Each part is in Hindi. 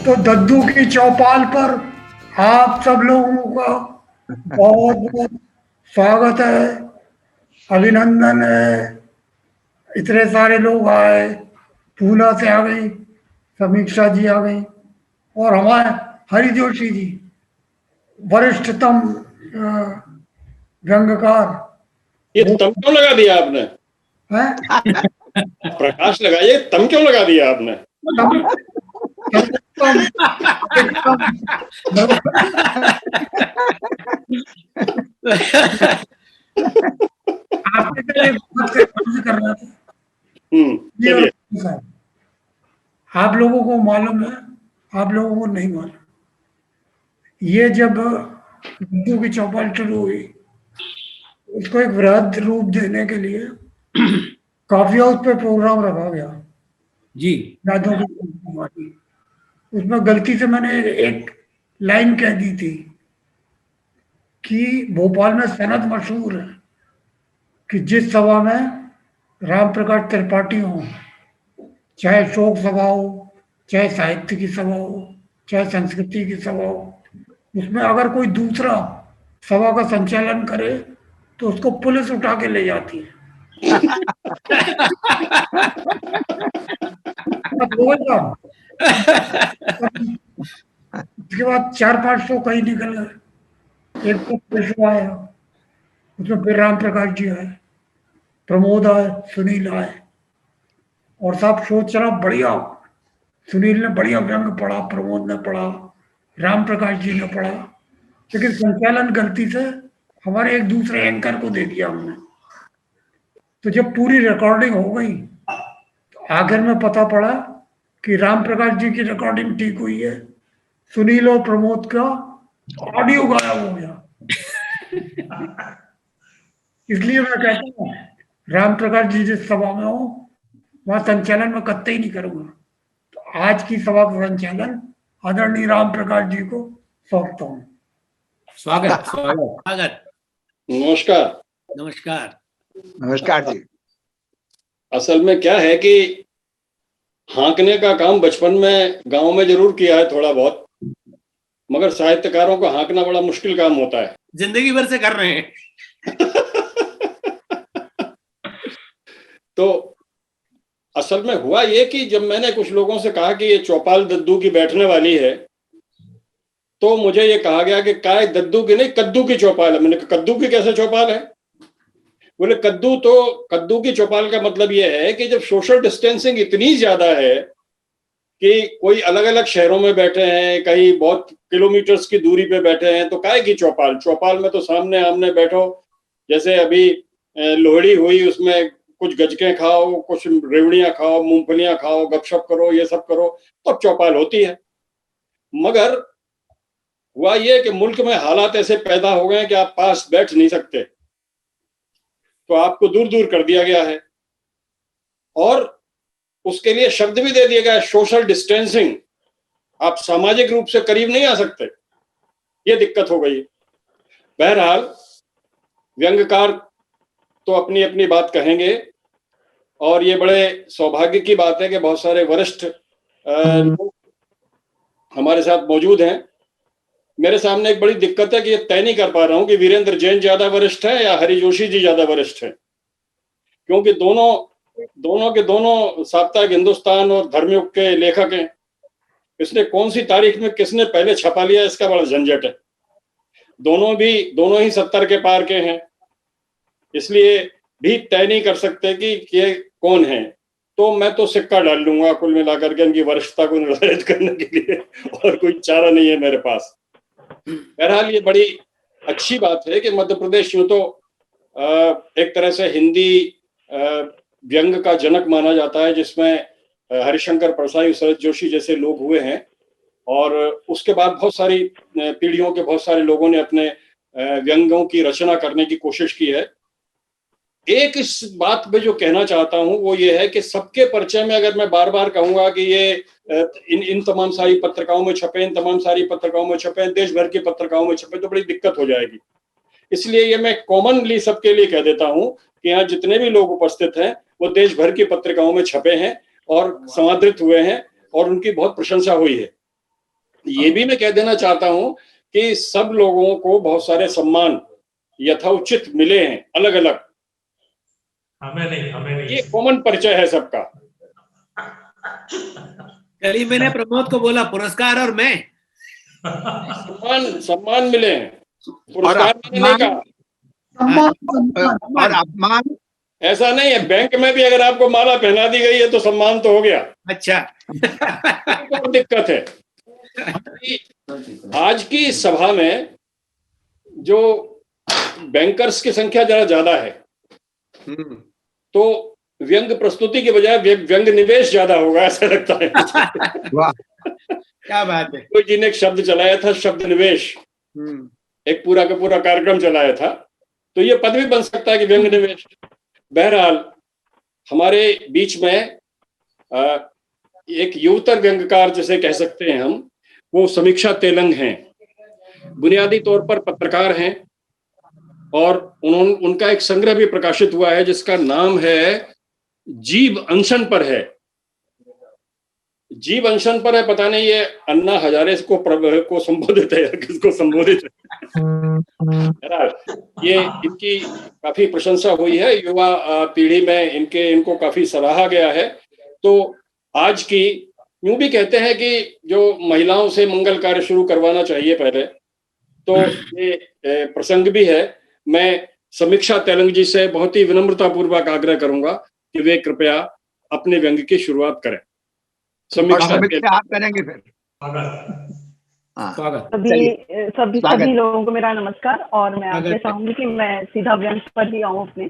तो दद्दू की चौपाल पर आप सब लोगों का बहुत बहुत स्वागत है, अभिनंदन है। इतने सारे लोग आए, पूना से आ गई, समीक्षा जी आ गई, और हमारे हरि जोशी जी, वरिष्ठतम व्यंग्यकार। ये तम क्यों लगा दिया आपने? हैं? प्रकाश लगाइए, तम क्यों लगा दिया आपने? आपके लिए कर रहा था। चलिए। आप लोगों को मालूम है, आप लोगों को नहीं मालूम। ये जब दद्दू की चौपाल शुरू हुई, उसको एक वृहद रूप देने के लिए कॉफी हाउस पे प्रोग्राम रखा गया जी। यादों की। उसमें गलती से मैंने एक लाइन कह दी थी कि भोपाल में सनद मशहूर है कि जिस सभा में राम प्रकाश त्रिपाठी हो, चाहे शोक सभा हो, चाहे साहित्य की सभा हो, चाहे संस्कृति की सभा हो, उसमें अगर कोई दूसरा सभा का संचालन करे तो उसको पुलिस उठा के ले जाती है। उसके बाद 400-500 कहीं निकल गए। एक तो पेशवा आया, उसमें फिर राम प्रकाश जी आए, प्रमोद आए, सुनील आए, और साहब शो चला बढ़िया। सुनील ने बढ़िया व्यंग पढ़ा, प्रमोद ने पढ़ा, राम प्रकाश जी ने पढ़ा, लेकिन संचालन गलती से हमारे एक दूसरे एंकर को दे दिया हमने। तो जब पूरी रिकॉर्डिंग हो गई तो आखिर में पता पड़ा कि राम प्रकाश जी की रिकॉर्डिंग ठीक हुई है, सुनील और प्रमोद का ऑडियो गायब हो गया। इसलिए मैं कहता हूँ, राम प्रकाश जी जिस सभा में हो वहां संचालन में कत्ते ही नहीं करूंगा। तो आज की सभा का संचालन आदरणीय राम प्रकाश जी को सौंपता हूँ। स्वागत स्वागत स्वागत। नमस्कार। नमस्कार। नमस्कार जी। असल में क्या है कि हाँकने का काम बचपन में गांव में जरूर किया है थोड़ा बहुत, मगर साहित्यकारों को हाँकना बड़ा मुश्किल काम होता है। जिंदगी भर से कर रहे हैं। तो असल में हुआ ये कि जब मैंने कुछ लोगों से कहा कि ये चौपाल दद्दू की बैठने वाली है, तो मुझे ये कहा गया कि काय दद्दू की नहीं, कद्दू की चौपाल है। मैंने कहा कद्दू की कैसे चौपाल है? बोले कद्दू की चौपाल का मतलब ये है कि जब सोशल डिस्टेंसिंग इतनी ज्यादा है कि कोई अलग अलग शहरों में बैठे हैं, कहीं बहुत किलोमीटर्स की दूरी पे बैठे हैं, तो काय की चौपाल? चौपाल में तो सामने आमने बैठो, जैसे अभी लोहड़ी हुई, उसमें कुछ गजकें खाओ, कुछ रेवड़ियां खाओ, मूंगफलियां खाओ, गपशप करो, ये सब करो, तो चौपाल होती है। मगर हुआ ये कि मुल्क में हालात ऐसे पैदा हो गए कि आप पास बैठ नहीं सकते, तो आपको दूर दूर कर दिया गया है, और उसके लिए शब्द भी दे दिया गया है, सोशल डिस्टेंसिंग। आप सामाजिक रूप से करीब नहीं आ सकते, ये दिक्कत हो गई। बहरहाल व्यंग्यकार तो अपनी अपनी बात कहेंगे, और ये बड़े सौभाग्य की बात है कि बहुत सारे वरिष्ठ लोग हमारे साथ मौजूद हैं। मेरे सामने एक बड़ी दिक्कत है कि ये तय नहीं कर पा रहा हूं कि वीरेंद्र जैन ज्यादा वरिष्ठ है या हरि जोशी जी ज्यादा वरिष्ठ है, क्योंकि दोनों के दोनों साप्ताहिक हिंदुस्तान और धर्मयुग के लेखक हैं। इसने कौन सी तारीख में किसने पहले छपा लिया, इसका बड़ा झंझट है। दोनों ही 70 के पार के हैं, इसलिए भी तय नहीं कर सकते कि ये कौन है। तो मैं तो सिक्का डाल लूंगा कुल मिलाकर के इनकी वरिष्ठता को निर्धारित करने के लिए, और कोई चारा नहीं है मेरे पास। बहरहाल ये बड़ी अच्छी बात है कि मध्य प्रदेश में तो एक तरह से हिंदी व्यंग का जनक माना जाता है, जिसमें हरिशंकर परसाई, शरद जोशी जैसे लोग हुए हैं, और उसके बाद बहुत सारी पीढ़ियों के बहुत सारे लोगों ने अपने व्यंगों की रचना करने की कोशिश की है। एक इस बात पे जो कहना चाहता हूं वो ये है कि सबके परिचय में अगर मैं बार बार कहूंगा कि ये इन तमाम सारी पत्रिकाओं में छपे, इन तमाम सारी पत्रिकाओं में छपे, देश भर की पत्रिकाओं में छपे, तो बड़ी दिक्कत हो जाएगी। इसलिए ये मैं कॉमनली सबके लिए कह देता हूं कि यहाँ जितने भी लोग उपस्थित हैं वो देश भर की पत्रिकाओं में छपे हैं और समादृत हुए हैं, और उनकी बहुत प्रशंसा हुई है। ये भी मैं कह देना चाहता हूं कि सब लोगों को बहुत सारे सम्मान यथोचित मिले हैं, अलग अलग। हमें नहीं। ये कॉमन परिचय है सबका। कल ही मैंने प्रमोद को बोला पुरस्कार और मैं सम्मान मिले हैं, पुरस्कार मैंने नहीं कहा। और अपमान ऐसा नहीं है, बैंक में भी अगर आपको माला पहना दी गई है तो सम्मान तो हो गया। अच्छा तो दिक्कत है आज की सभा में जो बैंकर्स की संख्या जरा ज्यादा है, तो व्यंग प्रस्तुति के बजाय व्यंग निवेश ज्यादा होगा ऐसा लगता है। वाह क्या बात है। कोई जी ने एक शब्द चलाया था, शब्द निवेश, एक पूरा का पूरा कार्यक्रम चलाया था, तो ये पद भी बन सकता है कि व्यंग निवेश। बहरहाल हमारे बीच में एक युवतर व्यंगकार जिसे कह सकते हैं हम, वो समीक्षा तेलंग हैं। बुनियादी तौर पर पत्रकार हैं और उनका एक संग्रह भी प्रकाशित हुआ है जिसका नाम है जीव अनशन पर है। जीव अनशन पर है, पता नहीं ये अन्ना हजारे को संबोधित है या किसको संबोधित है। ये इनकी काफी प्रशंसा हुई है, युवा पीढ़ी में इनको काफी सराहा गया है। तो आज की यूं भी कहते हैं कि जो महिलाओं से मंगल कार्य शुरू करवाना चाहिए पहले, तो ये प्रसंग भी है। मैं समीक्षा तेलंग जी से बहुत ही विनम्रता पूर्वक आग्रह करूंगा कि वे कृपया अपने व्यंग की शुरुआत करें। समीक्षा आप करेंगे फिर। सभी लोगों को मेरा नमस्कार। और मैं आपसे चाहूंगी कि मैं सीधा व्यंग पर ही आऊं। अपने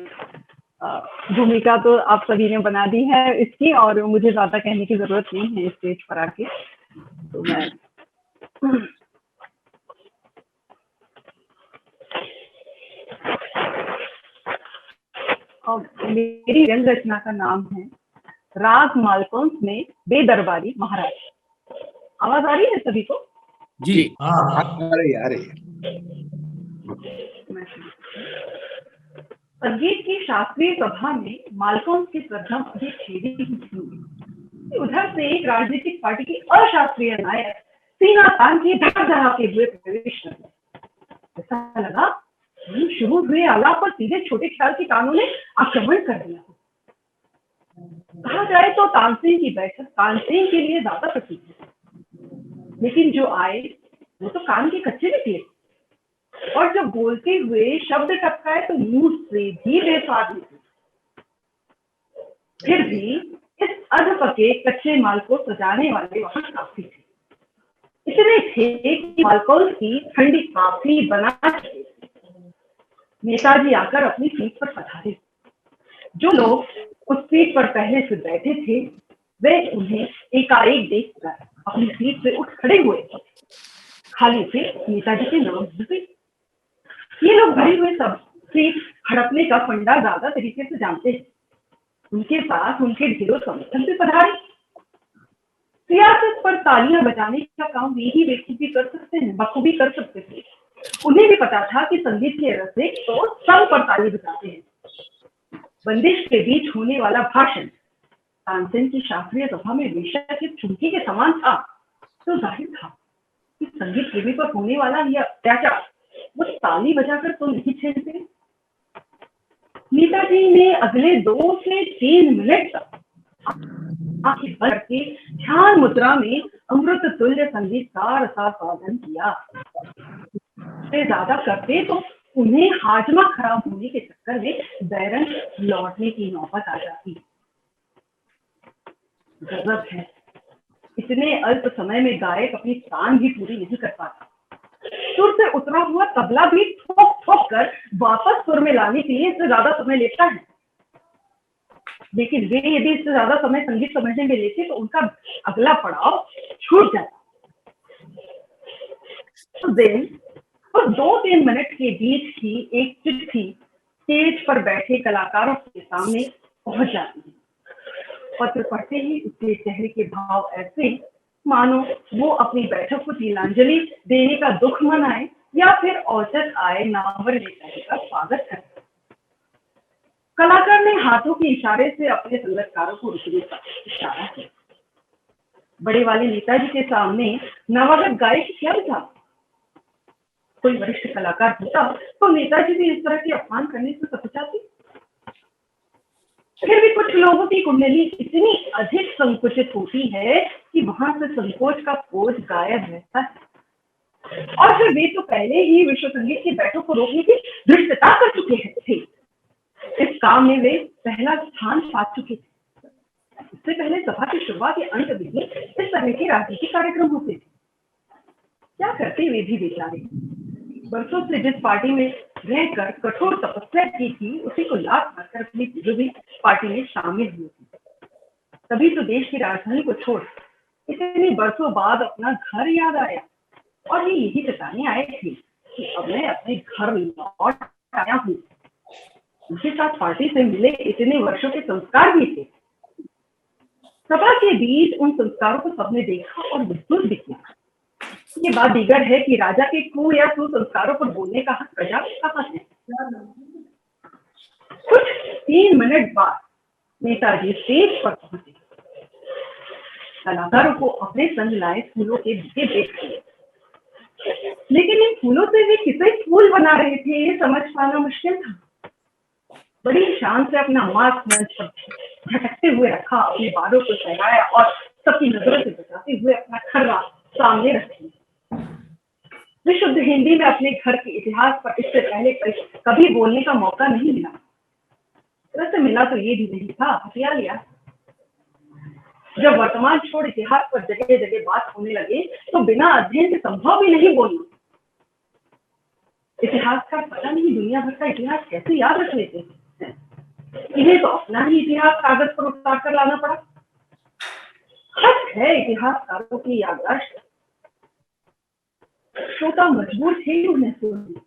भूमिका तो आप सभी ने बना दी है इसकी, और मुझे ज्यादा कहने की जरूरत नहीं है स्टेज पर आके। तो मैं मेरी व्यंग रचना का नाम है राग मालकोंस में बेदरबारी महाराज। आवाज आ रही है सभी को? जी अरे संगीत की शास्त्रीय सभा में मालकोंस की प्रथम अधिछेदी हुई। उधर से एक राजनीतिक पार्टी की अशास्त्रीय नायक सीना तान के धड़धड़ाते हुए प्रवेश कर ऐसा लगा शुरू हुए आलाप पर सीधे छोटे ख्याल के कानों ने आक्रमण कर दिया। कहा जाए तो तानसेन की बैठक तानसेन के लिए ज्यादा प्रतीक है, लेकिन जो आए वो तो कान के कच्चे भी थे, और जब बोलते हुए शब्द टपकाए तो मुंह से भी बेस्वाद निकले। फिर भी इस अधपके कच्चे माल को सजाने वाले वहां काफी थे। इतने थे कि मालकों की ठंडी काफी बना चुके थे। नेताजी आकर अपनी सीट पर पधारे। जो लोग उस सीट पर पहले से बैठे थे वे उन्हें एकाएक देखकर अपनी सीट से उठ खड़े हुए। खाली सीट नेताजी के नाम हुई। ये लोग भरे हुए सब सीट हड़पने का फंडा ज्यादा तरीके से जानते हैं। उनके पास उनके ढेरों समर्थन से पधारे। सियासत पर तालियां बजाने का काम वे ही व्यक्ति भी कर सकते हैं, बखूबी कर सकते थे। उन्हें भी पता था कि संगीत के रसिक तो सब पर ताली बजाते हैं। बंदिश के बीच होने वाला भाषण तानसेन की शास्त्रीय सभा में बेशक एक चुटकी के समान था, तो जाहिर था कि संगीत प्रेमी पर होने वाला यह अत्याचार वो ताली बजाकर तो नहीं झेलते। नेताजी ने अगले 2 से 3 मिनट तक आंखें बंद करके ध्यान मुद्रा में अमृत तुल्य संगीत का रसास्वादन किया। से ज्यादा करते तो उन्हें हाजमा खराब होने के चक्कर में बैरन लौटने की नौबत आ जाती। गजब है, इतने अल्प समय में गायक अपनी तान भी पूरी नहीं कर पाता। सुर से उतरा हुआ तबला भी ठोक ठोक कर वापस सुर में लाने के लिए इससे ज्यादा समय लेता है। लेकिन वे यदि इससे ज्यादा समय संगीत समझने में लेते तो उनका अगला पड़ाव छूट जाता। उस 2-3 मिनट के बीच की एक चिट्ठी स्टेज पर बैठे कलाकारों के सामने पहुंच जाती है। पत्र पढ़ते ही उसके चेहरे के भाव ऐसे मानो वो अपनी बैठक को तिलांजलि देने का दुख मनाए या फिर औचक आए नावर नेता का स्वागत करे। कलाकार ने हाथों के इशारे से अपने संगतकारों को रुकने का इशारा किया। बड़े वाले नेताजी के सामने नवागत गायक क्या था? कोई वरिष्ठ कलाकार होता तो नेताजी भी इस तरह के अपमान करने से सकुचाते। फिर भी कुछ लोगों की कुंडली इतनी अधिक संकुचित होती है कि वहां से संकोच का कोच गायब रहता है। और फिर वे तो पहले ही विश्व संगीत की बैठक को रोकने की धृष्टता कर चुके थे। इस काम में वे पहला स्थान पा चुके थे। इससे पहले सभा की शुरुआत के अंत में इस तरह के राजनीतिक कार्यक्रम होते थे। क्या करते वे भी बेचारे? बरसों से जिस पार्टी में रहकर कठोर तपस्या की थी उसी को लात मारकर अपनी विरोधी पार्टी में शामिल हुए थे। तभी तो देश की राजधानी को छोड़ इतने बरसों बाद अपना घर याद आया और ये यही जताने आए थे कि अब मैं अपने घर लौट आया हूँ। उनके साथ पार्टी से मिले इतने वर्षों के संस्कार भी थे। सभा के बीच उन संस्कारों को सबने देखा और विस्तृत भी किया। ये बात दीगर है कि राजा के कु या सु संस्कारों पर बोलने का हक प्रजा के पास है। कुछ 3 मिनट बाद नेताजी स्टेज पर पहुंचे। कलाकारों को अपने संग लाए फूलों के बुके देख लिए, लेकिन इन फूलों से वे किसे फूल बना रहे थे ये समझ पाना मुश्किल था। बड़ी शान से अपना मास्क मंच पर झटकते हुए रखा, अपने बालों को सहराया और सबकी नजरों से बचाते हुए अपना खर्रा सामने रखी। विशुद्ध हिंदी में अपने घर के इतिहास पर इससे पहले कभी बोलने का मौका नहीं मिला। वैसे मिला तो ये भी नहीं था, हथिया लिया। जब वर्तमान छोड़ इतिहास पर जगह जगह बात होने लगे तो बिना अध्ययन के संभव भी नहीं बोलना। इतिहासकार पता नहीं दुनिया भर का इतिहास कैसे याद रख लेते हैं। इन्हें तो अपना ही इतिहास कागज पर उतार कर लाना पड़ा। हद है इतिहासकारों की याददाश्त। श्रोता मजबूर थे उन्हें सुनने,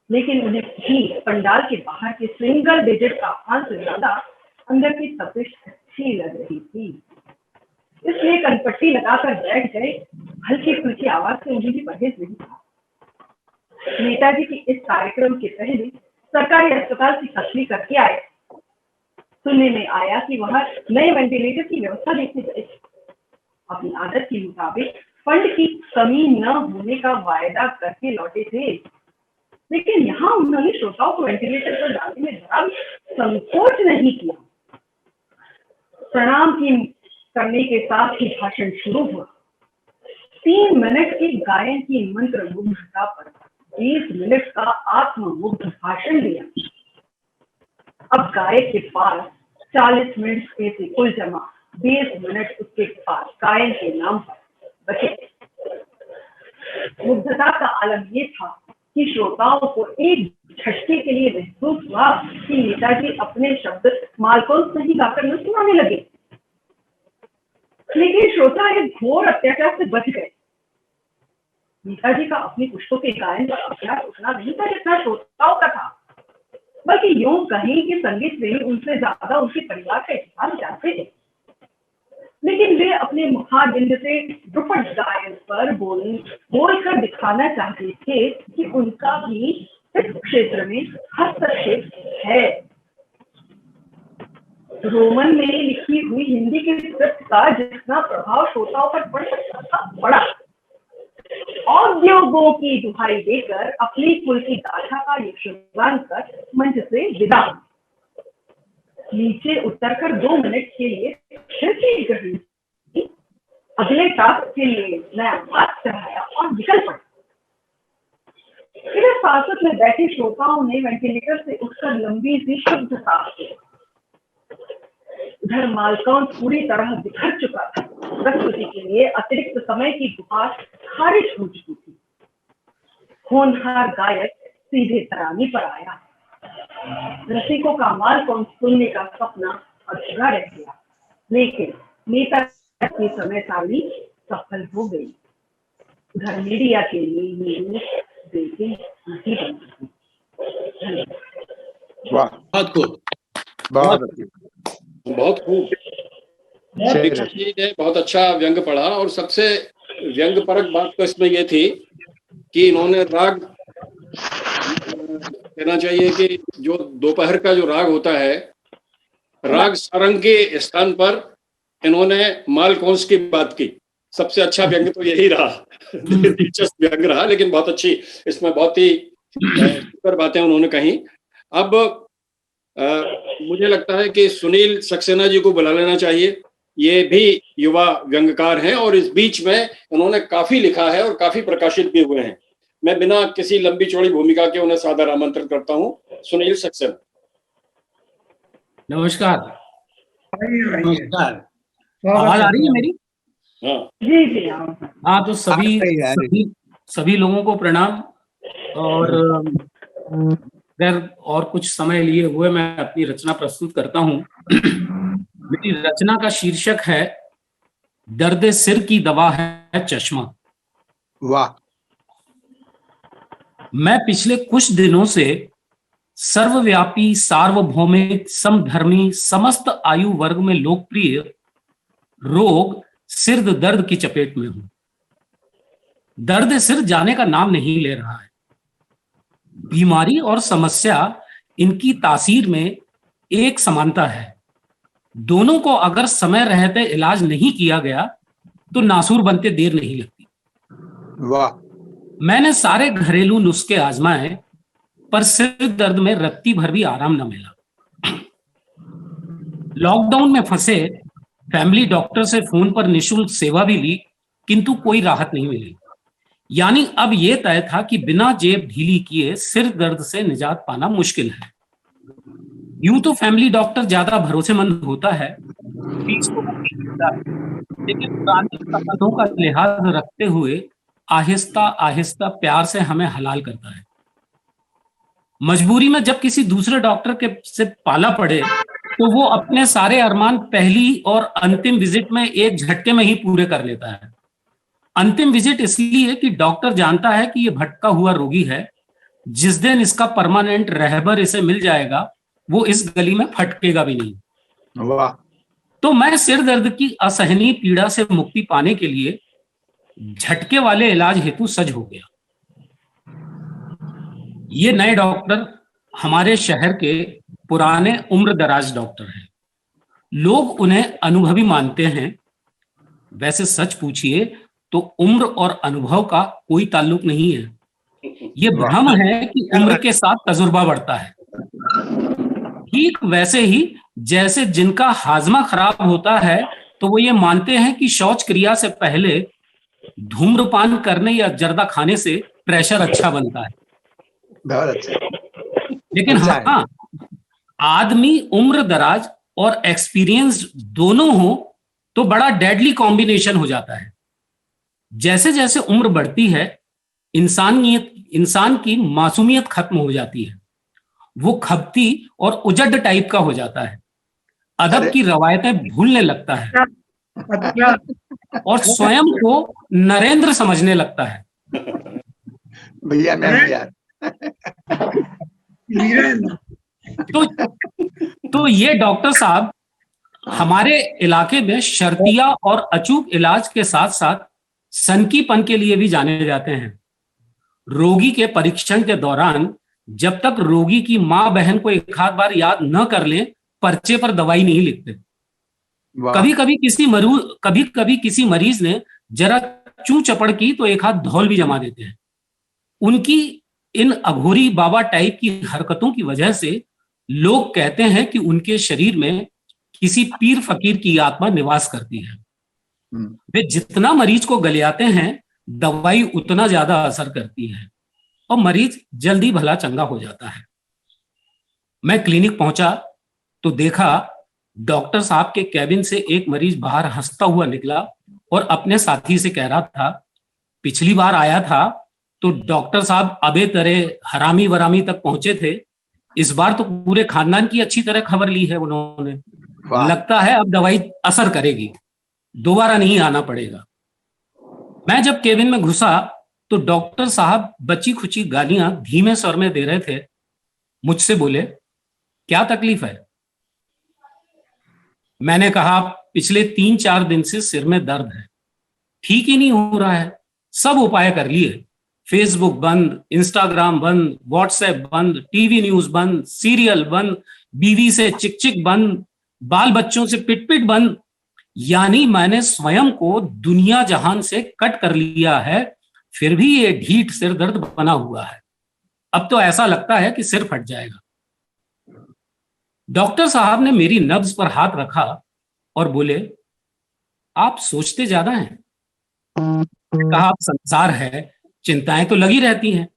लेकिन उन्हें भी पंडाल के बाहर के सिंगल डिजिट तापमान से ज्यादा अंदर की तपिश अच्छी लग रही थी। इसलिए कनपट्टी लगाकर बैठ गए। हल्की फुल्की आवाज से उन्हें भी परहेज नहीं था। नेताजी की इस कार्यक्रम के पहले सरकारी अस्पताल की तस्वीर करके आए। सुनने में आया कि वहां नए वेंटिलेटर की व्यवस्था देखने गए। अपनी आदत के मुताबिक फंड की कमी न होने का वायदा करके लौटे थे, लेकिन यहाँ उन्होंने श्रोताओं को वेंटिलेटर पर डालने में जरा संकोच नहीं किया। प्रणाम की करने के साथ ही भाषण शुरू हुआ। 3 मिनट के गायन की मंत्र मुग्धता पर 20 मिनट का आत्ममुग्ध भाषण दिया। अब गायक के पास 40 मिनट में से कुल जमा 20 मिनट उसके पास गायन के नाम पर बचे। मुग्धता का आलम ये था कि श्रोताओं को एक झटके के लिए महसूस हुआ कि नेताजी अपने शब्द मालकों से ही गाकर न सुनाने लगे। लेकिन श्रोता एक घोर अत्याचार से बच गए। नेताजी का अपनी पुष्पों के गायन पर अभ्यास उतना नहीं था जितना श्रोताओं का था, बल्कि यूं कहीं कि संगीत प्रेमी उनसे ज्यादा उनके परिवार का इतिहास जानते थे। लेकिन वे अपने मुखारबिंद से दुपट गायन पर बोलकर दिखाना चाहते थे कि उनका भी इस क्षेत्र में हस्तक्षेप है। रोमन में लिखी हुई हिंदी के स्क्रिप्ट का जितना प्रभाव श्रोताओं पर पड़ सकता था पड़ा। औद्योगों की दुहाई देकर अपनी कुल की गाथा का यक्षगान कर मंच से विदा। नीचे उतरकर 2 मिनट के लिए फिर से गई। अगले टास्क के लिए नया मार्ग चढ़ाया और निकल पड़ा। इधर सांसद में बैठे श्रोताओं ने वेंटिलेटर से उठकर लंबी सी शुद्ध सांस ली। उधर मालकौन पूरी तरह बिखर चुका था। प्रस्तुति के लिए अतिरिक्त समय की गुहार खारिज हो चुकी थी। होनहार गायक सीधे तरानी पर आया। रसिकों का मालकौन सुनने का सपना अधूरा रह गया, लेकिन नेता की समय सारणी सफल हो गई। उधर मीडिया के लिए ये बेटी नहीं बन सकी। बहुत खूब, बहुत खूब। दीक्षित जी ने बहुत अच्छा व्यंग पढ़ा और सबसे व्यंग परक बात तो इसमें यह थी कि इन्होंने राग कहना चाहिए कि जो दोपहर का जो राग होता है, राग सारंग के स्थान पर इन्होंने मालकोंस की बात की। सबसे अच्छा व्यंग्य तो यही रहा, दिलचस्प व्यंग्य रहा, लेकिन बहुत अच्छी, इसमें बहुत ही सुंदर बातें उन्होंने कही। अब मुझे लगता है कि सुनील सक्सेना जी को बुला लेना चाहिए। ये भी युवा व्यंग्यकार हैं और इस बीच में उन्होंने काफी लिखा है और काफी प्रकाशित भी हुए हैं। मैं बिना किसी लंबी चौड़ी भूमिका के उन्हें सादर आमंत्रित करता हूं। सुनील सक्सेना। नमस्कार। नमस्कार। आवाज आ रही है मेरी? हाँ जी जी हाँ, तो सभी लोगों को प्रणाम। और अगर और कुछ समय लिए हुए मैं अपनी रचना प्रस्तुत करता हूँ। मेरी रचना का शीर्षक है दर्द सिर की दवा है चश्मा। वाह। मैं पिछले कुछ दिनों से सर्वव्यापी, सार्वभौमिक, समधर्मी, समस्त आयु वर्ग में लोकप्रिय रोग सिर दर्द की चपेट में हूं। दर्द सिर जाने का नाम नहीं ले रहा है। बीमारी और समस्या, इनकी तासीर में एक समानता है। दोनों को अगर समय रहते इलाज नहीं किया गया तो नासूर बनते देर नहीं लगती। वाह। मैंने सारे घरेलू नुस्खे आजमाए, पर सिर दर्द में रत्ती भर भी आराम न मिला। लॉकडाउन में फंसे फैमिली डॉक्टर से फोन पर निशुल्क सेवा भी ली, किंतु कोई राहत नहीं मिली। यानी अब यह तय था कि बिना जेब ढीली किए सिर दर्द से निजात पाना मुश्किल है। यूं तो फैमिली डॉक्टर ज्यादा भरोसेमंद होता है, फीस तो लेकिन पुराने संबंधों का लिहाज रखते हुए आहिस्ता आहिस्ता प्यार से हमें हलाल करता है। मजबूरी में जब किसी दूसरे डॉक्टर के से पाला पड़े तो वो अपने सारे अरमान पहली और अंतिम विजिट में एक झटके में ही पूरे कर लेता है। अंतिम विजिट इसलिए कि डॉक्टर जानता है कि ये भटका हुआ रोगी है, जिस दिन इसका परमानेंट रहबर इसे मिल जाएगा वो इस गली में फटकेगा भी नहीं। वाह। तो मैं सिर दर्द की असहनीय पीड़ा से मुक्ति पाने के लिए झटके वाले इलाज हेतु सज हो गया। ये नए डॉक्टर हमारे शहर के पुराने उम्र दराज डॉक्टर हैं। लोग उन्हें अनुभवी मानते हैं। वैसे सच पूछिए तो उम्र और अनुभव का कोई ताल्लुक नहीं है। ये भ्रम है कि उम्र के साथ तजुर्बा बढ़ता है। ठीक वैसे ही जैसे जिनका हाजमा खराब होता है तो वो ये मानते हैं कि शौच क्रिया से पहले धूम्रपान करने या जर्दा खाने से प्रेशर अच्छा बनता है। बहुत अच्छा। लेकिन हाँ, आदमी उम्र दराज और एक्सपीरियंस दोनों हो तो बड़ा डेडली कॉम्बिनेशन हो जाता है। जैसे जैसे उम्र बढ़ती है इंसान की मासूमियत खत्म हो जाती है। वो खपती और उजड़ टाइप का हो जाता है। अदब की रवायतें भूलने लगता है और स्वयं को नरेंद्र समझने लगता है। भैया मैं यार। तो ये डॉक्टर साहब हमारे इलाके में शर्तिया और अचूक इलाज के साथ साथ सनकीपन के लिए भी जाने जाते हैं। रोगी के परीक्षण के दौरान जब तक रोगी की मां बहन को एक आध बार याद न कर ले, पर्चे पर दवाई नहीं लिखते। कभी कभी किसी मरीज ने जरा चू चपड़ की तो एक हाथ धौल भी जमा देते हैं। उनकी इन अघोरी बाबा टाइप की हरकतों की वजह से लोग कहते हैं कि उनके शरीर में किसी पीर फकीर की आत्मा निवास करती है। वे जितना मरीज को गलियाते हैं दवाई उतना ज्यादा असर करती है और मरीज जल्दी भला चंगा हो जाता है। मैं क्लिनिक पहुंचा तो देखा डॉक्टर साहब के कैबिन से एक मरीज बाहर हंसता हुआ निकला और अपने साथी से कह रहा था, पिछली बार आया था तो डॉक्टर साहब अबे तरह हरामी वरामी तक पहुंचे थे, इस बार तो पूरे खानदान की अच्छी तरह खबर ली है उन्होंने। लगता है अब दवाई असर करेगी, दोबारा नहीं आना पड़ेगा। मैं जब केबिन में घुसा तो डॉक्टर साहब बची खुची गालियां धीमे स्वर में दे रहे थे। मुझसे बोले, क्या तकलीफ है? मैंने कहा, पिछले 3-4 दिन से सिर में दर्द है, ठीक ही नहीं हो रहा है। सब उपाय कर लिए, फेसबुक बंद, इंस्टाग्राम बंद, व्हाट्सएप बंद, टीवी न्यूज बंद, सीरियल बंद, बीवी से चिक चिक बंद, बाल बच्चों से पिट पिट बंद, यानी मैंने स्वयं को दुनिया जहान से कट कर लिया है, फिर भी ये ढीठ सिर दर्द बना हुआ है। अब तो ऐसा लगता है कि सिर फट जाएगा। डॉक्टर साहब ने मेरी नब्ज पर हाथ रखा और बोले, आप सोचते ज्यादा हैं। कहा, अब संसार है, चिंताएं तो लगी रहती हैं।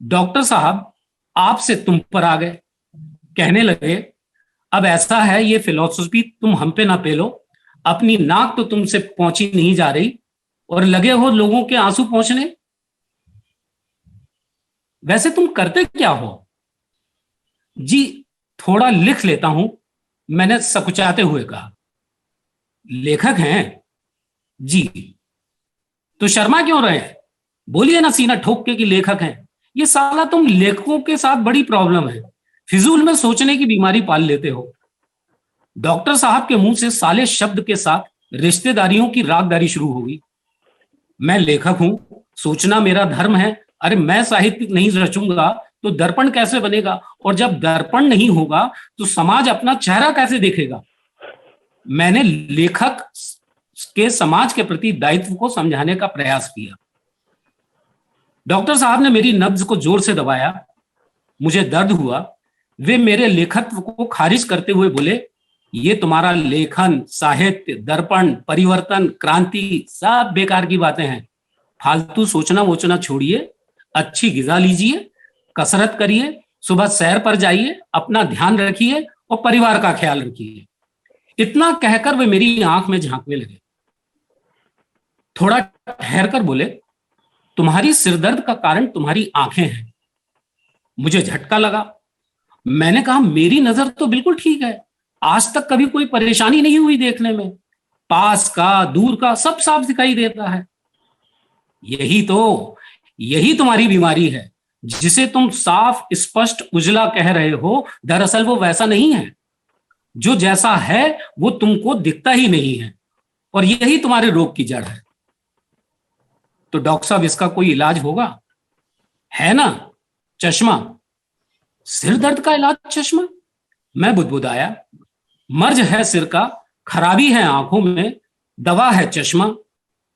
डॉक्टर साहब आपसे तुम पर आ गए। कहने लगे, अब ऐसा है, ये फिलॉसफी तुम हम पे ना पेलो। अपनी नाक तो तुमसे पहुंची नहीं जा रही और लगे हो लोगों के आंसू पहुंचने। वैसे तुम करते क्या हो? जी थोड़ा लिख लेता हूं, मैंने सकुचाते हुए कहा। लेखक हैं? जी। तो शर्मा क्यों रहे? बोलिए ना सीना ठोक के कि लेखक हैं। ये साला तुम लेखकों के साथ बड़ी प्रॉब्लम है, फिजूल में सोचने की बीमारी पाल लेते हो। डॉक्टर साहब के मुंह से साले शब्द के साथ रिश्तेदारियों की रागदारी शुरू हो गई। मैं लेखक हूं, सोचना मेरा धर्म है। अरे मैं साहित्य नहीं रचूंगा तो दर्पण कैसे बनेगा, और जब दर्पण नहीं होगा तो समाज अपना चेहरा कैसे देखेगा। मैंने लेखक के समाज के प्रति दायित्व को समझाने का प्रयास किया। डॉक्टर साहब ने मेरी नब्ज को जोर से दबाया। मुझे दर्द हुआ। वे मेरे लेखत्व को खारिज करते हुए बोले, ये तुम्हारा लेखन, साहित्य, दर्पण, परिवर्तन, क्रांति सब बेकार की बातें हैं। फालतू सोचना वोचना छोड़िए, अच्छी ग़िज़ा लीजिए, कसरत करिए, सुबह सैर पर जाइए, अपना ध्यान रखिए और परिवार का ख्याल रखिए। इतना कहकर वे मेरी आंख में झांकने लगे। थोड़ा ठहर कर बोले, तुम्हारी सिरदर्द का कारण तुम्हारी आंखें हैं। मुझे झटका लगा। मैंने कहा, मेरी नजर तो बिल्कुल ठीक है, आज तक कभी कोई परेशानी नहीं हुई देखने में। पास का, दूर का सब साफ दिखाई देता है। यही तुम्हारी बीमारी है, जिसे तुम साफ स्पष्ट उजला कह रहे हो। दरअसल वो वैसा नहीं है। जो जैसा है वो तुमको दिखता ही नहीं है, और यही तुम्हारे रोग की जड़ है। तो डॉक्टर साहब, इसका कोई इलाज होगा? है ना, चश्मा। सिर दर्द का इलाज चश्मा? मैं बुदबुदाया। मर्ज है सिर का, खराबी है आंखों में, दवा है चश्मा।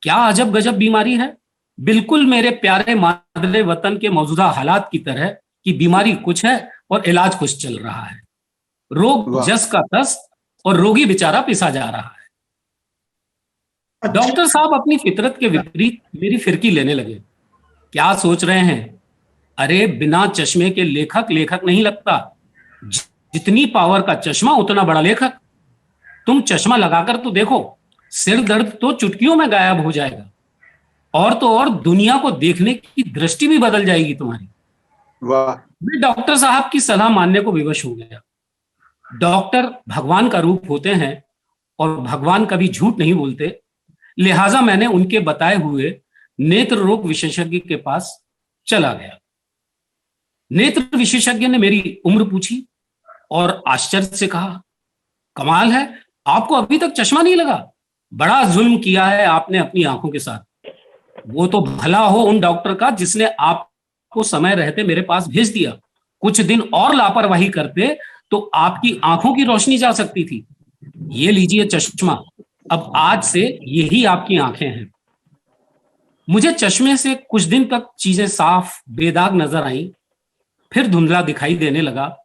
क्या अजब गजब बीमारी है। बिल्कुल मेरे प्यारे मादरे वतन के मौजूदा हालात की तरह कि बीमारी कुछ है और इलाज कुछ चल रहा है। रोग जस का तस और रोगी बेचारा पिसा जा रहा है। डॉक्टर साहब अपनी फितरत के विपरीत मेरी फिरकी लेने लगे। क्या सोच रहे हैं? अरे बिना चश्मे के लेखक लेखक नहीं लगता। जितनी पावर का चश्मा उतना बड़ा लेखक। तुम चश्मा लगाकर तो देखो, सिर दर्द तो चुटकियों में गायब हो जाएगा, और तो और दुनिया को देखने की दृष्टि भी बदल जाएगी तुम्हारी। वाह। मैं डॉक्टर साहब की सलाह मानने को विवश हो गया। डॉक्टर भगवान का रूप होते हैं और भगवान कभी झूठ नहीं बोलते, लिहाजा मैंने उनके बताए हुए नेत्र रोग विशेषज्ञ के पास चला गया। नेत्र विशेषज्ञ ने मेरी उम्र पूछी और आश्चर्य से कहा, कमाल है, आपको अभी तक चश्मा नहीं लगा। बड़ा जुल्म किया है आपने अपनी आंखों के साथ। वो तो भला हो उन डॉक्टर का जिसने आपको समय रहते मेरे पास भेज दिया। कुछ दिन और लापरवाही करते तो आपकी आंखों की रोशनी जा सकती थी। ये लीजिए चश्मा, अब आज से यही आपकी आंखें हैं। मुझे चश्मे से कुछ दिन तक चीजें साफ बेदाग नजर आईं, फिर धुंधला दिखाई देने लगा।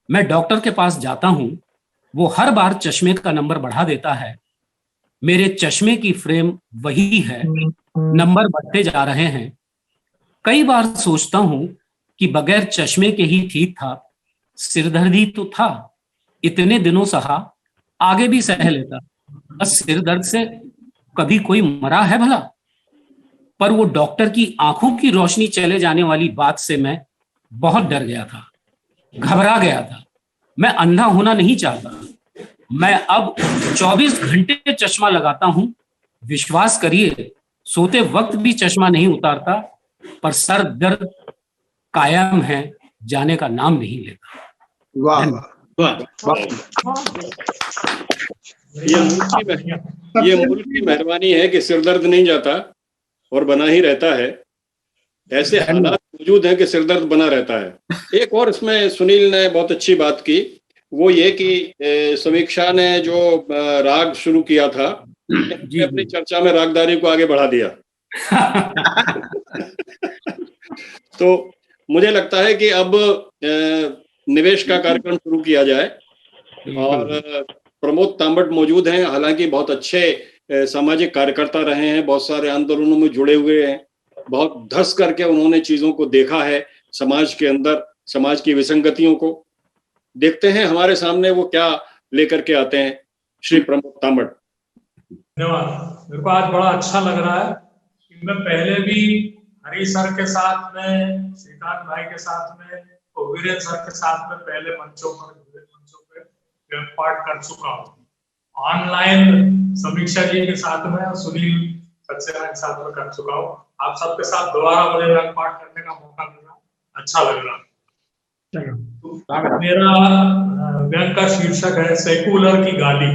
मैं डॉक्टर के पास जाता हूं, वो हर बार चश्मे का नंबर बढ़ा देता है। मेरे चश्मे की फ्रेम वही है, नंबर बढ़ते जा रहे हैं। कई बार सोचता हूं कि बगैर चश्मे के ही ठीक था। सिरदर्द तो था, इतने दिनों सहा, आगे भी सह लेता। बस सिर दर्द से कभी कोई मरा है भला? पर वो डॉक्टर की आंखों की रोशनी चले जाने वाली बात से मैं बहुत डर गया था, घबरा गया था। मैं अंधा होना नहीं चाहता। मैं अब 24 घंटे चश्मा लगाता हूं। विश्वास करिए, सोते वक्त भी चश्मा नहीं उतारता, पर सर दर्द कायम है, जाने का नाम नहीं लेता। वाह वाह। ये मुल्क की मेहरबानी है कि सिरदर्द नहीं जाता और बना ही रहता है। ऐसे हालात मौजूद हैं कि सिरदर्द बना रहता है। एक और इसमें सुनील ने बहुत अच्छी बात की वो ये कि समीक्षा ने जो राग शुरू किया था, जी, अपनी चर्चा में रागदारी को आगे बढ़ा दिया। तो मुझे लगता है कि अब निवेश का कार्यक्रम शुरू किया जाए। और प्रमोद तांबट मौजूद हैं, हालांकि बहुत अच्छे सामाजिक कार्यकर्ता रहे हैं, बहुत सारे आंदोलनों में जुड़े हुए हैं, बहुत धस करके उन्होंने चीजों को देखा है, समाज के अंदर समाज की विसंगतियों को। देखते हैं हमारे सामने वो क्या लेकर के आते हैं। श्री प्रमोद तांबट। धन्यवाद। मेरे को आज बड़ा अच्छा लग रहा है कि मैं पहले भी हरी सर के साथ में, श्रीकांत भाई के साथ में और वीरेंद्र सर के साथ में पहले मंचों पे पाठ कर चुका हूँ। ऑनलाइन समीक्षा जी के साथ में और सुनील सक्सेना के साथ में कर चुका हूँ। आप सबके साथ दोबारा मुझे व्यंग पाठ करने का मौका मिला, अच्छा लग रहा। तो मेरा व्यंग का शीर्षक है सेकुलर की गाली।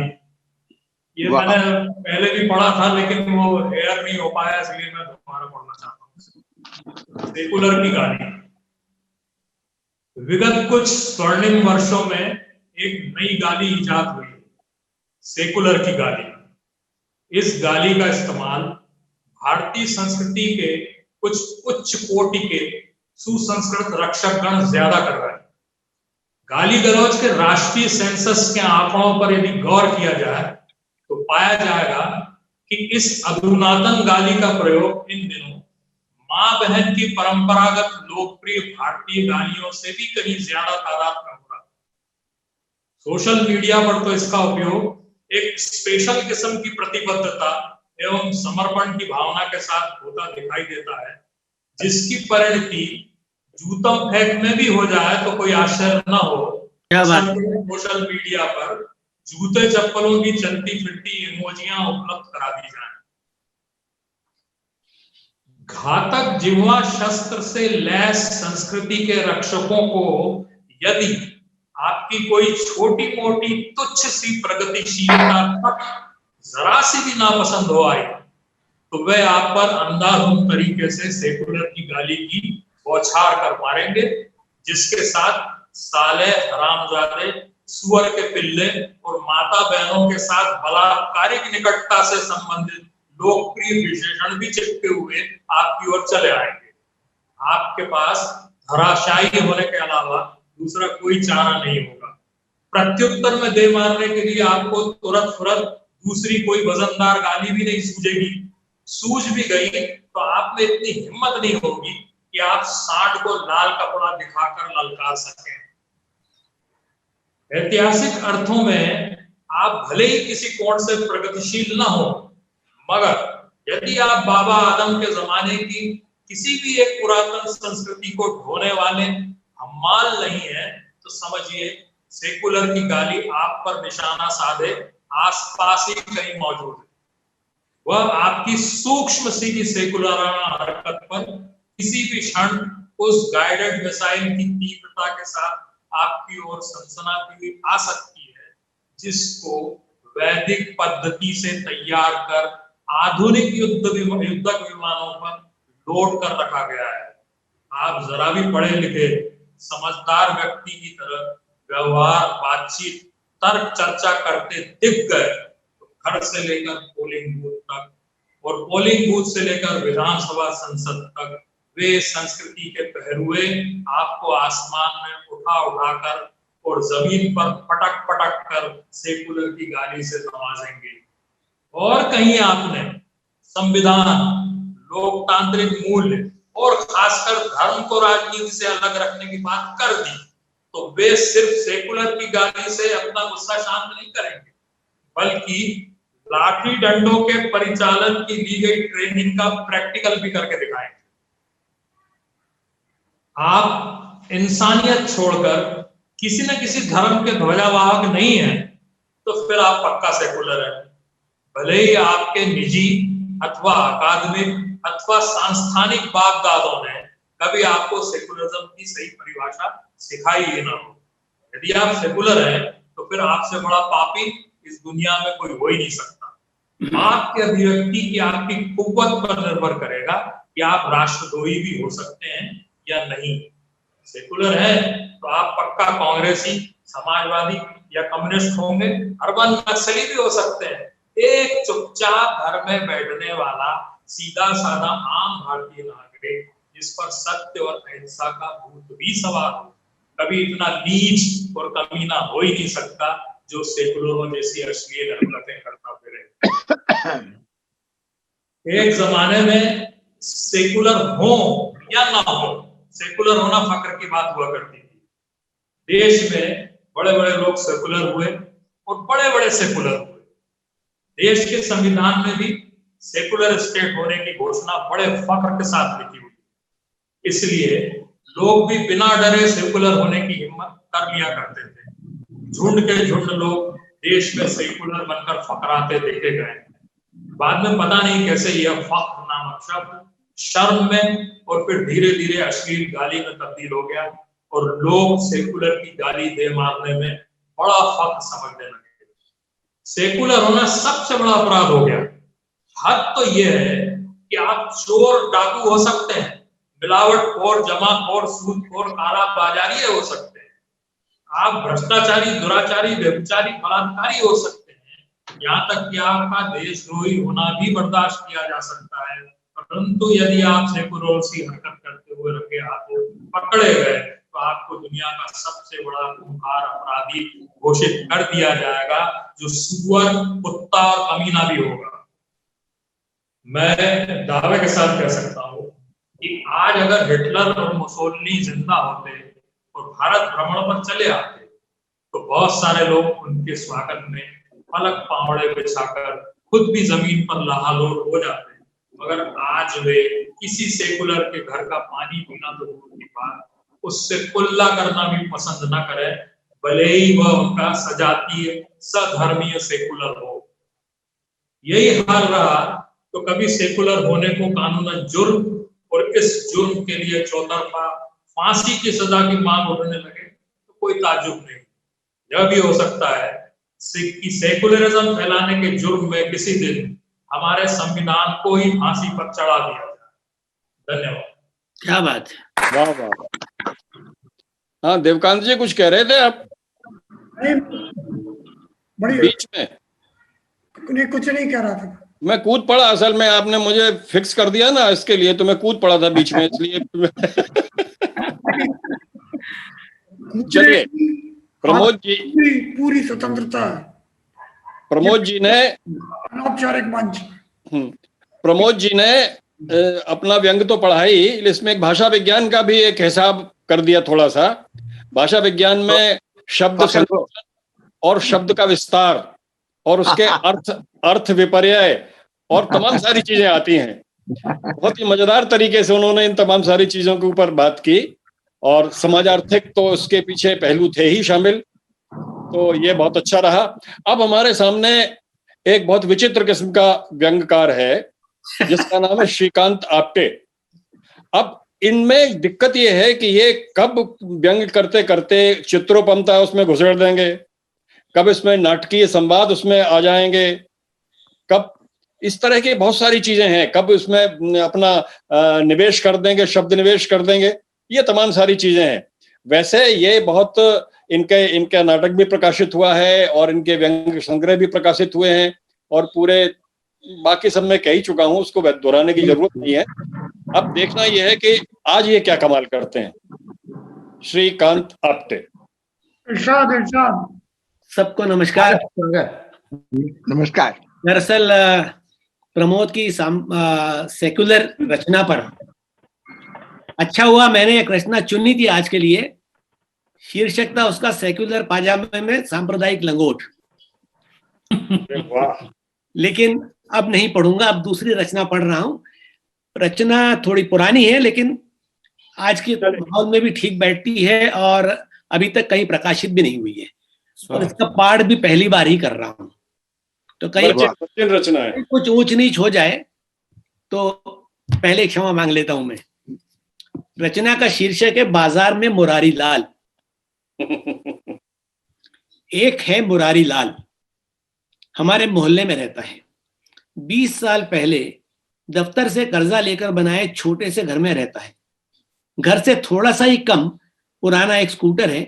ये मैंने पहले भी पढ़ा था लेकिन वो एयर नहीं हो पाया, इसलिए मैं दोबारा पढ़ना चाहता हूँ। सेकुलर की गाली। विगत कुछ स्वर्णिम वर्षों में एक नई गाली इजाद हुई, सेकुलर की गाली। इस गाली का इस्तेमाल भारतीय संस्कृति के कुछ उच्च कोटि के सुसंस्कृत रक्षकगण ज्यादा कर रहे हैं। गाली गलौज के राष्ट्रीय सेंसस के आंकड़ों पर यदि गौर किया जाए तो पाया जाएगा कि इस अधुनातन गाली का प्रयोग इन दिनों मां बहन की परंपरागत लोकप्रिय भारतीय गालियों से भी कहीं ज्यादा तादाद में हो रहा है। सोशल मीडिया पर तो इसका उपयोग एक स्पेशल किस्म की प्रतिबद्धता एवं समर्पण की भावना के साथ होता दिखाई देता है, जिसकी परिणति जूतम फेंक में भी हो जाए तो कोई आश्चर्य न हो। सोशल मीडिया पर जूते चप्पलों की चलती फिरती इमोजियां उपलब्ध करा दी जाए। घातक जिह्वा शस्त्र से लैस संस्कृति के रक्षकों को यदि आपकी कोई छोटी मोटी तुच्छ सी प्रगतिशीलता जरा सी भी नापसंद हो आई तो वे आप पर अंधाधुंध तरीके से सेकुलर की गाली की बौछार कर मारेंगे, जिसके साथ साले, हरामजादे, सुअर के पिल्ले और माता बहनों के साथ बलात्कारिक निकटता से संबंधित लोकप्रिय विशेषण भी चिपके हुए आपकी ओर चले आएंगे। आपके पास धराशायी होने के अलावा दूसरा कोई चारा नहीं होगा। प्रत्युत्तर में दे मारने के लिए आपको तुरंत दूसरी कोई वजनदार गाली भी नहीं सूझेगी। सूझ भी गई तो आप में इतनी हिम्मत नहीं होगी कि आप सांड को लाल कपड़ा दिखाकर ललकार सकें। ऐतिहासिक अर्थों में आप भले ही किसी कोण से प्रगतिशील न हो, मगर यदि आप बाबा आदम के जमाने की किसी भी एक पुरातन संस्कृति को ढोने वाले हम्माल नहीं है तो समझिए सेकुलर की गाली आप पर निशाना साधे आसपास ही कहीं मौजूद है। वह आपकी सूक्ष्म सी की सेकुलर हरकत पर किसी भी क्षण उस गाइडेड मिसाइल की तीव्रता के साथ आपकी ओर सनसनाती हुई आ सकती है, जिसको वैदिक पद्धति से तैयार कर आधुनिक युद्धक विमानों पर लोड कर रखा गया है। आप जरा भी पढ़े लिखे समझदार व्यक्ति की तरह व्यवहार, बातचीत, तर्क चर्चा करते दिख गए तो घर से लेकर पोलिंग बूथ तक और पोलिंग बूथ से लेकर विधानसभा संसद तक वे संस्कृति के पहरुए आपको आसमान में उठा कर और जमीन पर पटक कर सेकुलर की गाली से नवाजेंगे। और कहीं आपने संविधान, लोकतांत्रिक मूल्य और खासकर धर्म को राजनीति से अलग रखने की बात कर दी तो वे सिर्फ सेकुलर की गाली से अपना गुस्सा शांत नहीं करेंगे, बल्कि लाठी डंडों के परिचालन की दी गई ट्रेनिंग का प्रैक्टिकल भी करके दिखाएंगे। आप इंसानियत छोड़कर किसी न किसी धर्म के ध्वजावाहक नहीं है तो फिर आप पक्का सेकुलर है। भले ही आपके निजी अथवा अकादमिक अथवा सांस्थानिक बाप दादों ने कभी आपको सेकुलरिज्म की सही परिभाषा सिखाई ही ना हो। यदि आप सेकुलर हैं तो फिर आपसे बड़ा पापी इस दुनिया में कोई हो ही नहीं सकता। आपके अभिव्यक्ति की आपकी कुव्वत पर निर्भर करेगा कि आप राष्ट्रद्रोही भी हो सकते हैं या नहीं। सेकुलर है तो आप पक्का कांग्रेसी, समाजवादी या कम्युनिस्ट होंगे, अर्बन नक्सली भी हो सकते हैं। एक चुपचाप घर में बैठने वाला सीधा साधा आम भारतीय नागरिक जिस पर सत्य और अहिंसा का भूत भी सवार हो, कभी इतना नीच और कमीना हो ही नहीं सकता जो सेकुलरों जैसी अश्लील हरकतें करता फिरे। एक जमाने में सेकुलर हो या ना हो, सेकुलर होना फक्र की बात हुआ करती थी। देश में बड़े बड़े लोग सेकुलर हुए और बड़े बड़े सेकुलर हुए। देश के संविधान में भी सेकुलर स्टेट होने की घोषणा बड़े फख्र के साथ लिखी हुई, इसलिए लोग भी बिना डरे सेकुलर होने की हिम्मत कर लिया करते थे। झुंड के झुंड लोग देश में सेकुलर बनकर फकराते देखे गए। बाद में पता नहीं कैसे यह फख्र नामक शब्द शर्म में और फिर धीरे धीरे अश्लील गाली में तब्दील हो गया और लोग सेकुलर की गाली दे मारने में बड़ा फख्र समझने लगे। सेकुलर होना सबसे बड़ा अपराध हो गया। हद तो यह है कि आप चोर डाकू हो सकते हैं, मिलावटखोर, जमाखोर, सूदखोर, काला बाजारी हो सकते हैं, आप भ्रष्टाचारी, दुराचारी, व्यभिचारी, बलात्कारी हो सकते हैं, यहाँ तक कि आपका देशद्रोही होना भी बर्दाश्त किया जा सकता है। परंतु यदि आप सेकुलर सी हरकत करते हुए रंगे हाथों पकड़े गए तो आपको दुनिया का सबसे बड़ा खूंखार अपराधी घोषित कर दिया जाएगा, जो सुअर, कुत्ता और कमीना भी होगा। मैं दावे के साथ कह सकता हूँ कि आज अगर हिटलर और मुसोलिनी जिंदा होते और भारत भ्रमण पर चले आते तो बहुत सारे लोग उनके स्वागत में पलक पावड़े बिछाकर खुद भी जमीन पर लहालोर हो जाते, मगर आज वे किसी सेकुलर के घर का पानी पीना तो दूर की बात, उससे कुल्ला करना भी पसंद न करे, भले ही वह उनका सजातीय सधर्मीय सेकुलर हो। यही हाल रहा तो कभी सेकुलर होने को कानूनन जुर्म और इस जुर्म के लिए चौतरफा फांसी की सजा की मांग उठने लगे तो कोई ताज्जुब नहीं। यह भी हो सकता है कि सेकुलरिज्म फैलाने के जुर्म में किसी दिन हमारे संविधान को ही फांसी पर चढ़ा दिया जाए। धन्यवाद। क्या बात है, वाह वाह। हाँ देवकांत जी कुछ कह रहे थे आप नहीं, बड़ी बीच में? कुछ नहीं कह रहा था। मैं कूद पड़ा, असल में आपने मुझे फिक्स कर दिया ना इसके लिए, तो मैं कूद पड़ा था बीच में, इसलिए चलिए प्रमोद जी, पूरी स्वतंत्रता है। प्रमोद जी ने अनौपचारिक मंच, प्रमोद जी ने अपना व्यंग तो पढ़ा ही, इसमें एक भाषा विज्ञान का भी एक हिसाब कर दिया थोड़ा सा। भाषा विज्ञान में शब्द संयोजन और शब्द का विस्तार और उसके अर्थ विपर्यय और तमाम सारी चीजें आती हैं। बहुत ही मजेदार तरीके से उन्होंने इन तमाम सारी चीजों के ऊपर बात की, और समाजार्थिक तो उसके पीछे पहलू थे ही शामिल, तो ये बहुत अच्छा रहा। अब हमारे सामने एक बहुत विचित्र किस्म का व्यंग्यकार है जिसका नाम है श्रीकांत आप्टे। अब इनमें दिक्कत ये है कि ये कब व्यंग करते करते चित्रोपमता उसमें घुसेड़ देंगे, कब इसमें नाटकीय संवाद उसमें आ जाएंगे, कब इस तरह की बहुत सारी चीजें हैं, कब इसमें अपना निवेश कर देंगे, शब्द निवेश कर देंगे, ये तमाम सारी चीजें हैं। वैसे ये बहुत इनका नाटक भी प्रकाशित हुआ है और इनके व्यंग्य संग्रह भी प्रकाशित हुए हैं, और पूरे बाकी सब मैं कह ही चुका हूं, उसको दोहराने की जरूरत नहीं है। अब देखना यह है कि आज ये क्या कमाल करते हैं। श्रीकांत आप्टे। इरशाद इरशाद। सबको नमस्कार। नमस्कार। दरअसल प्रमोद की सेकुलर रचना पर अच्छा हुआ मैंने एक रचना चुनी थी आज के लिए। शीर्षक था उसका सेकुलर पाजामे में सांप्रदायिक लंगोट। वाह। लेकिन अब नहीं पढ़ूंगा, अब दूसरी रचना पढ़ रहा हूं। रचना थोड़ी पुरानी है लेकिन आज के माहौल में भी ठीक बैठती है और अभी तक कहीं प्रकाशित भी नहीं हुई है, और इसका पाठ भी पहली बार ही कर रहा हूं, तो कहीं रचना है, कुछ ऊंच नीच हो जाए तो पहले क्षमा मांग लेता हूं मैं। रचना का शीर्षक है बाजार में मुरारी लाल। एक है मुरारी लाल, हमारे मोहल्ले में रहता है। 20 साल पहले दफ्तर से कर्जा लेकर बनाए छोटे से घर में रहता है। घर से थोड़ा सा ही कम पुराना एक स्कूटर है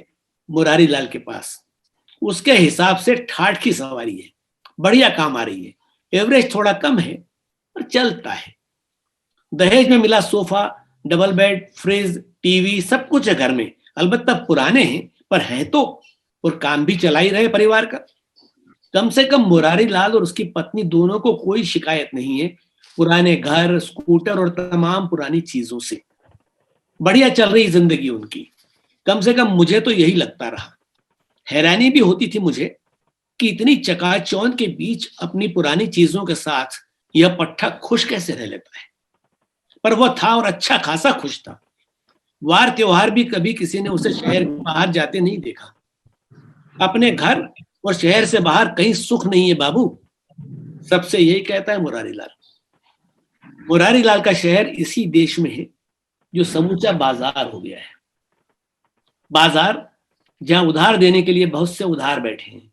मुरारी लाल के पास। उसके हिसाब से ठाठ की सवारी है, बढ़िया काम आ रही है, एवरेज थोड़ा कम है पर चलता है। दहेज में मिला sofa, double bed, fridge, TV सब कुछ है घर में, अलबत्ता पुराने हैं पर हैं तो, और काम भी चला ही रहे परिवार का। कम से कम मुरारी लाल और उसकी पत्नी दोनों को कोई शिकायत नहीं है पुराने घर, स्कूटर और तमाम पुरानी चीजों से। बढ़िया चल रही जिंदगी उनकी, कम से कम मुझे तो यही लगता रहा। हैरानी भी होती थी मुझे कि इतनी चकाचौंध के बीच अपनी पुरानी चीजों के साथ यह पट्टा खुश कैसे रह लेता है। पर वह था और अच्छा खासा खुश था। वार त्योहार भी कभी किसी ने उसे शहर के बाहर जाते नहीं देखा। अपने घर और शहर से बाहर कहीं सुख नहीं है बाबू, सबसे यही कहता है मुरारी लाल। मुरारी लाल का शहर इसी देश में है जो समूचा बाजार हो गया है। बाजार जहां उधार देने के लिए बहुत से उधार बैठे हैं।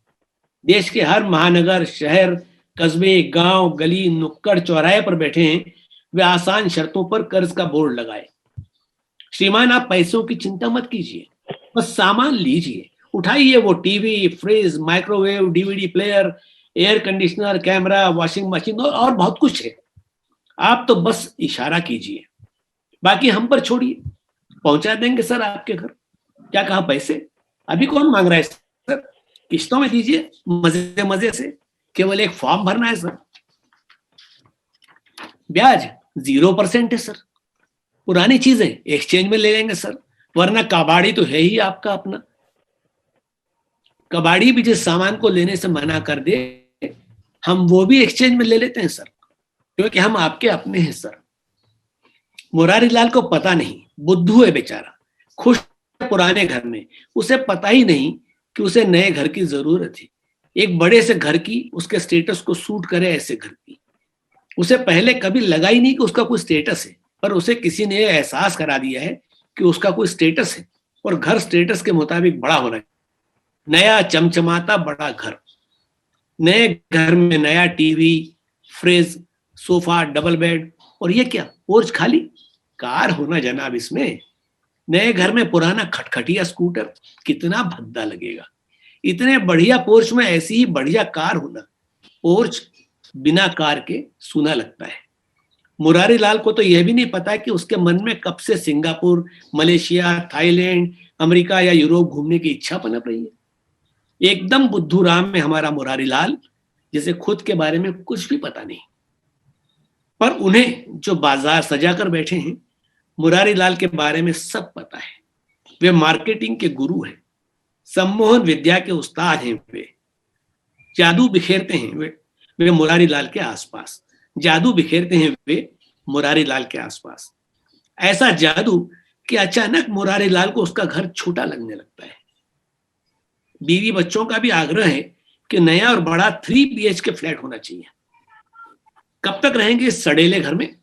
देश के हर महानगर, शहर, कस्बे, गांव, गली, नुक्कड़, चौराहे पर बैठे हैं वे आसान शर्तों पर कर्ज का बोर्ड लगाए। श्रीमान, आप पैसों की चिंता मत कीजिए, बस सामान लीजिए, उठाइए वो TV, fridge, microwave, DVD player, air conditioner, camera, washing machine और बहुत कुछ है। आप तो बस इशारा कीजिए, बाकी हम पर छोड़िए, पहुंचा देंगे सर आपके घर। क्या कहा पैसे? अभी कौन मांग रहा है सर? किस्तों में दीजिए, मजे मजे से, केवल एक फॉर्म भरना है सर। ब्याज 0% है सर। पुरानी चीजें एक्सचेंज में ले लेंगे सर, वरना कबाड़ी तो है ही आपका अपना। कबाड़ी भी जिस सामान को लेने से मना कर दे, हम वो भी एक्सचेंज में ले लेते हैं सर, क्योंकि हम आपके अपने हैं सर। मुरारी लाल को पता नहीं, बुद्धू है बेचारा, खुश पुराने घर में। उसे पता ही नहीं कि उसे नए घर की जरूरत है, एक बड़े से घर की, उसके स्टेटस को सूट करे ऐसे घर की। उसे पहले कभी लगा ही नहीं कि उसका कोई स्टेटस है, पर उसे किसी ने एहसास करा दिया है कि उसका कोई स्टेटस है और घर स्टेटस के मुताबिक बड़ा होना है। नया चमचमाता बड़ा घर, नए घर में नया TV, fridge, sofa, double bed, और ये क्या, पोर्च खाली, कार होना जनाब इसमें। नए घर में पुराना खटखटिया स्कूटर, कितना भद्दा लगेगा। इतने बढ़िया पोर्च में ऐसी ही बढ़िया कार होना, पोर्च बिना कार के सूना लगता है। मुरारी लाल को तो यह भी नहीं पता कि उसके मन में कब से सिंगापुर, मलेशिया, थाईलैंड, अमेरिका या यूरोप घूमने की इच्छा पनप रही है। एकदम बुद्धू राम में हमारा मुरारी लाल, जिसे खुद के बारे में कुछ भी पता नहीं। पर उन्हें जो बाजार सजा कर बैठे हैं, मुरारी लाल के बारे में सब पता है। वे मार्केटिंग के गुरु हैं, सम्मोहन विद्या के उस्ताद हैं। वे जादू बिखेरते हैं वे मुरारी लाल के आसपास, जादू बिखेरते हैं वे मुरारी लाल के आसपास। ऐसा जादू कि अचानक मुरारी लाल को उसका घर छोटा लगने लगता है। बीवी बच्चों का भी आग्रह है कि नया और बड़ा 3 BHK फ्लैट होना चाहिए। कब तक रहेंगे इस सड़ेले घर में?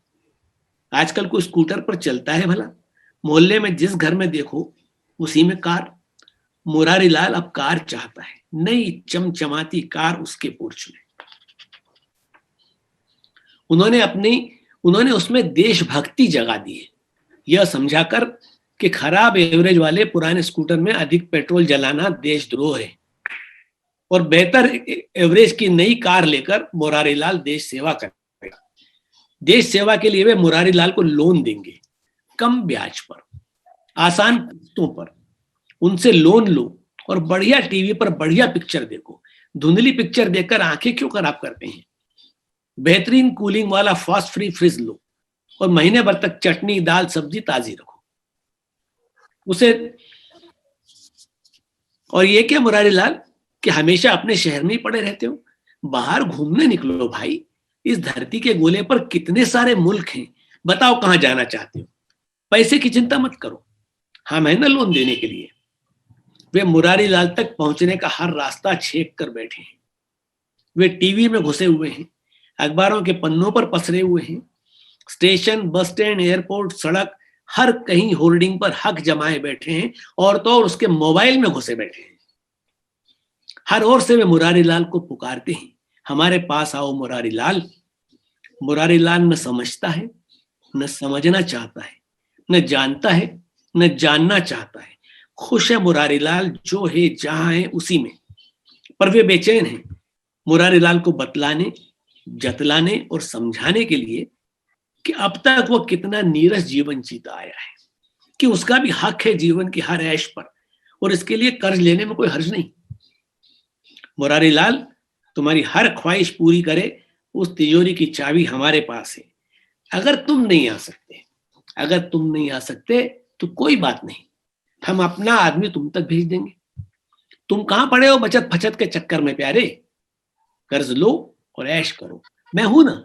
आजकल कोई स्कूटर पर चलता है भला? मोहल्ले में जिस घर में देखो उसी में कार। मुरारी लाल अब कार चाहता है, नई चमचमाती कार उसके पोर्च में। उन्होंने उसमें देशभक्ति जगा दी है, यह समझाकर कि खराब एवरेज वाले पुराने स्कूटर में अधिक पेट्रोल जलाना देशद्रोह है, और बेहतर एवरेज की नई कार लेकर मुरारी लाल देश सेवा करेगा। देश सेवा के लिए वे मुरारी लाल को लोन देंगे, कम ब्याज पर, आसान किस्तों पर। उनसे लोन लो और बढ़िया टीवी पर बढ़िया पिक्चर देखो। धुंधली पिक्चर देखकर आंखें क्यों खराब करते हैं? बेहतरीन कूलिंग वाला फास्ट फ्री फ्रिज लो और महीने भर तक चटनी, दाल, सब्जी ताजी रखो उसे। और ये क्या मुरारी लाल कि हमेशा अपने शहर में ही पड़े रहते हो? बाहर घूमने निकलो भाई। इस धरती के गोले पर कितने सारे मुल्क हैं, बताओ कहां जाना चाहते हो? पैसे की चिंता मत करो, हम है ना लोन देने के लिए। वे मुरारी लाल तक पहुंचने का हर रास्ता छेक कर बैठे हैं। वे टीवी में घुसे हुए हैं, अखबारों के पन्नों पर पसरे हुए हैं। स्टेशन, बस स्टैंड, एयरपोर्ट, सड़क, हर कहीं होर्डिंग पर हक जमाए बैठे हैं, और तो और उसके मोबाइल में घुसे बैठे हैं। हर ओर से वे मुरारी लाल को पुकारते हैं, हमारे पास आओ मुरारी लाल। मुरारी लाल न समझता है, न समझना चाहता है, न जानता है, न जानना चाहता है। खुश है मुरारीलाल, जो है जहां है उसी में, पर वे बेचैन हैं मुरारीलाल को बतलाने, जतलाने और समझाने के लिए कि अब तक वो कितना नीरस जीवन जीता आया है, कि उसका भी हक है जीवन की हर ऐश पर, और इसके लिए कर्ज लेने में कोई हर्ज नहीं। मुरारीलाल, तुम्हारी हर ख्वाहिश पूरी करे उस तिजोरी की चाबी हमारे पास है। अगर तुम नहीं आ सकते तो कोई बात नहीं, हम अपना आदमी तुम तक भेज देंगे। तुम कहां पड़े हो बचत फचत के चक्कर में प्यारे, कर्ज लो और ऐश करो, मैं हूं ना।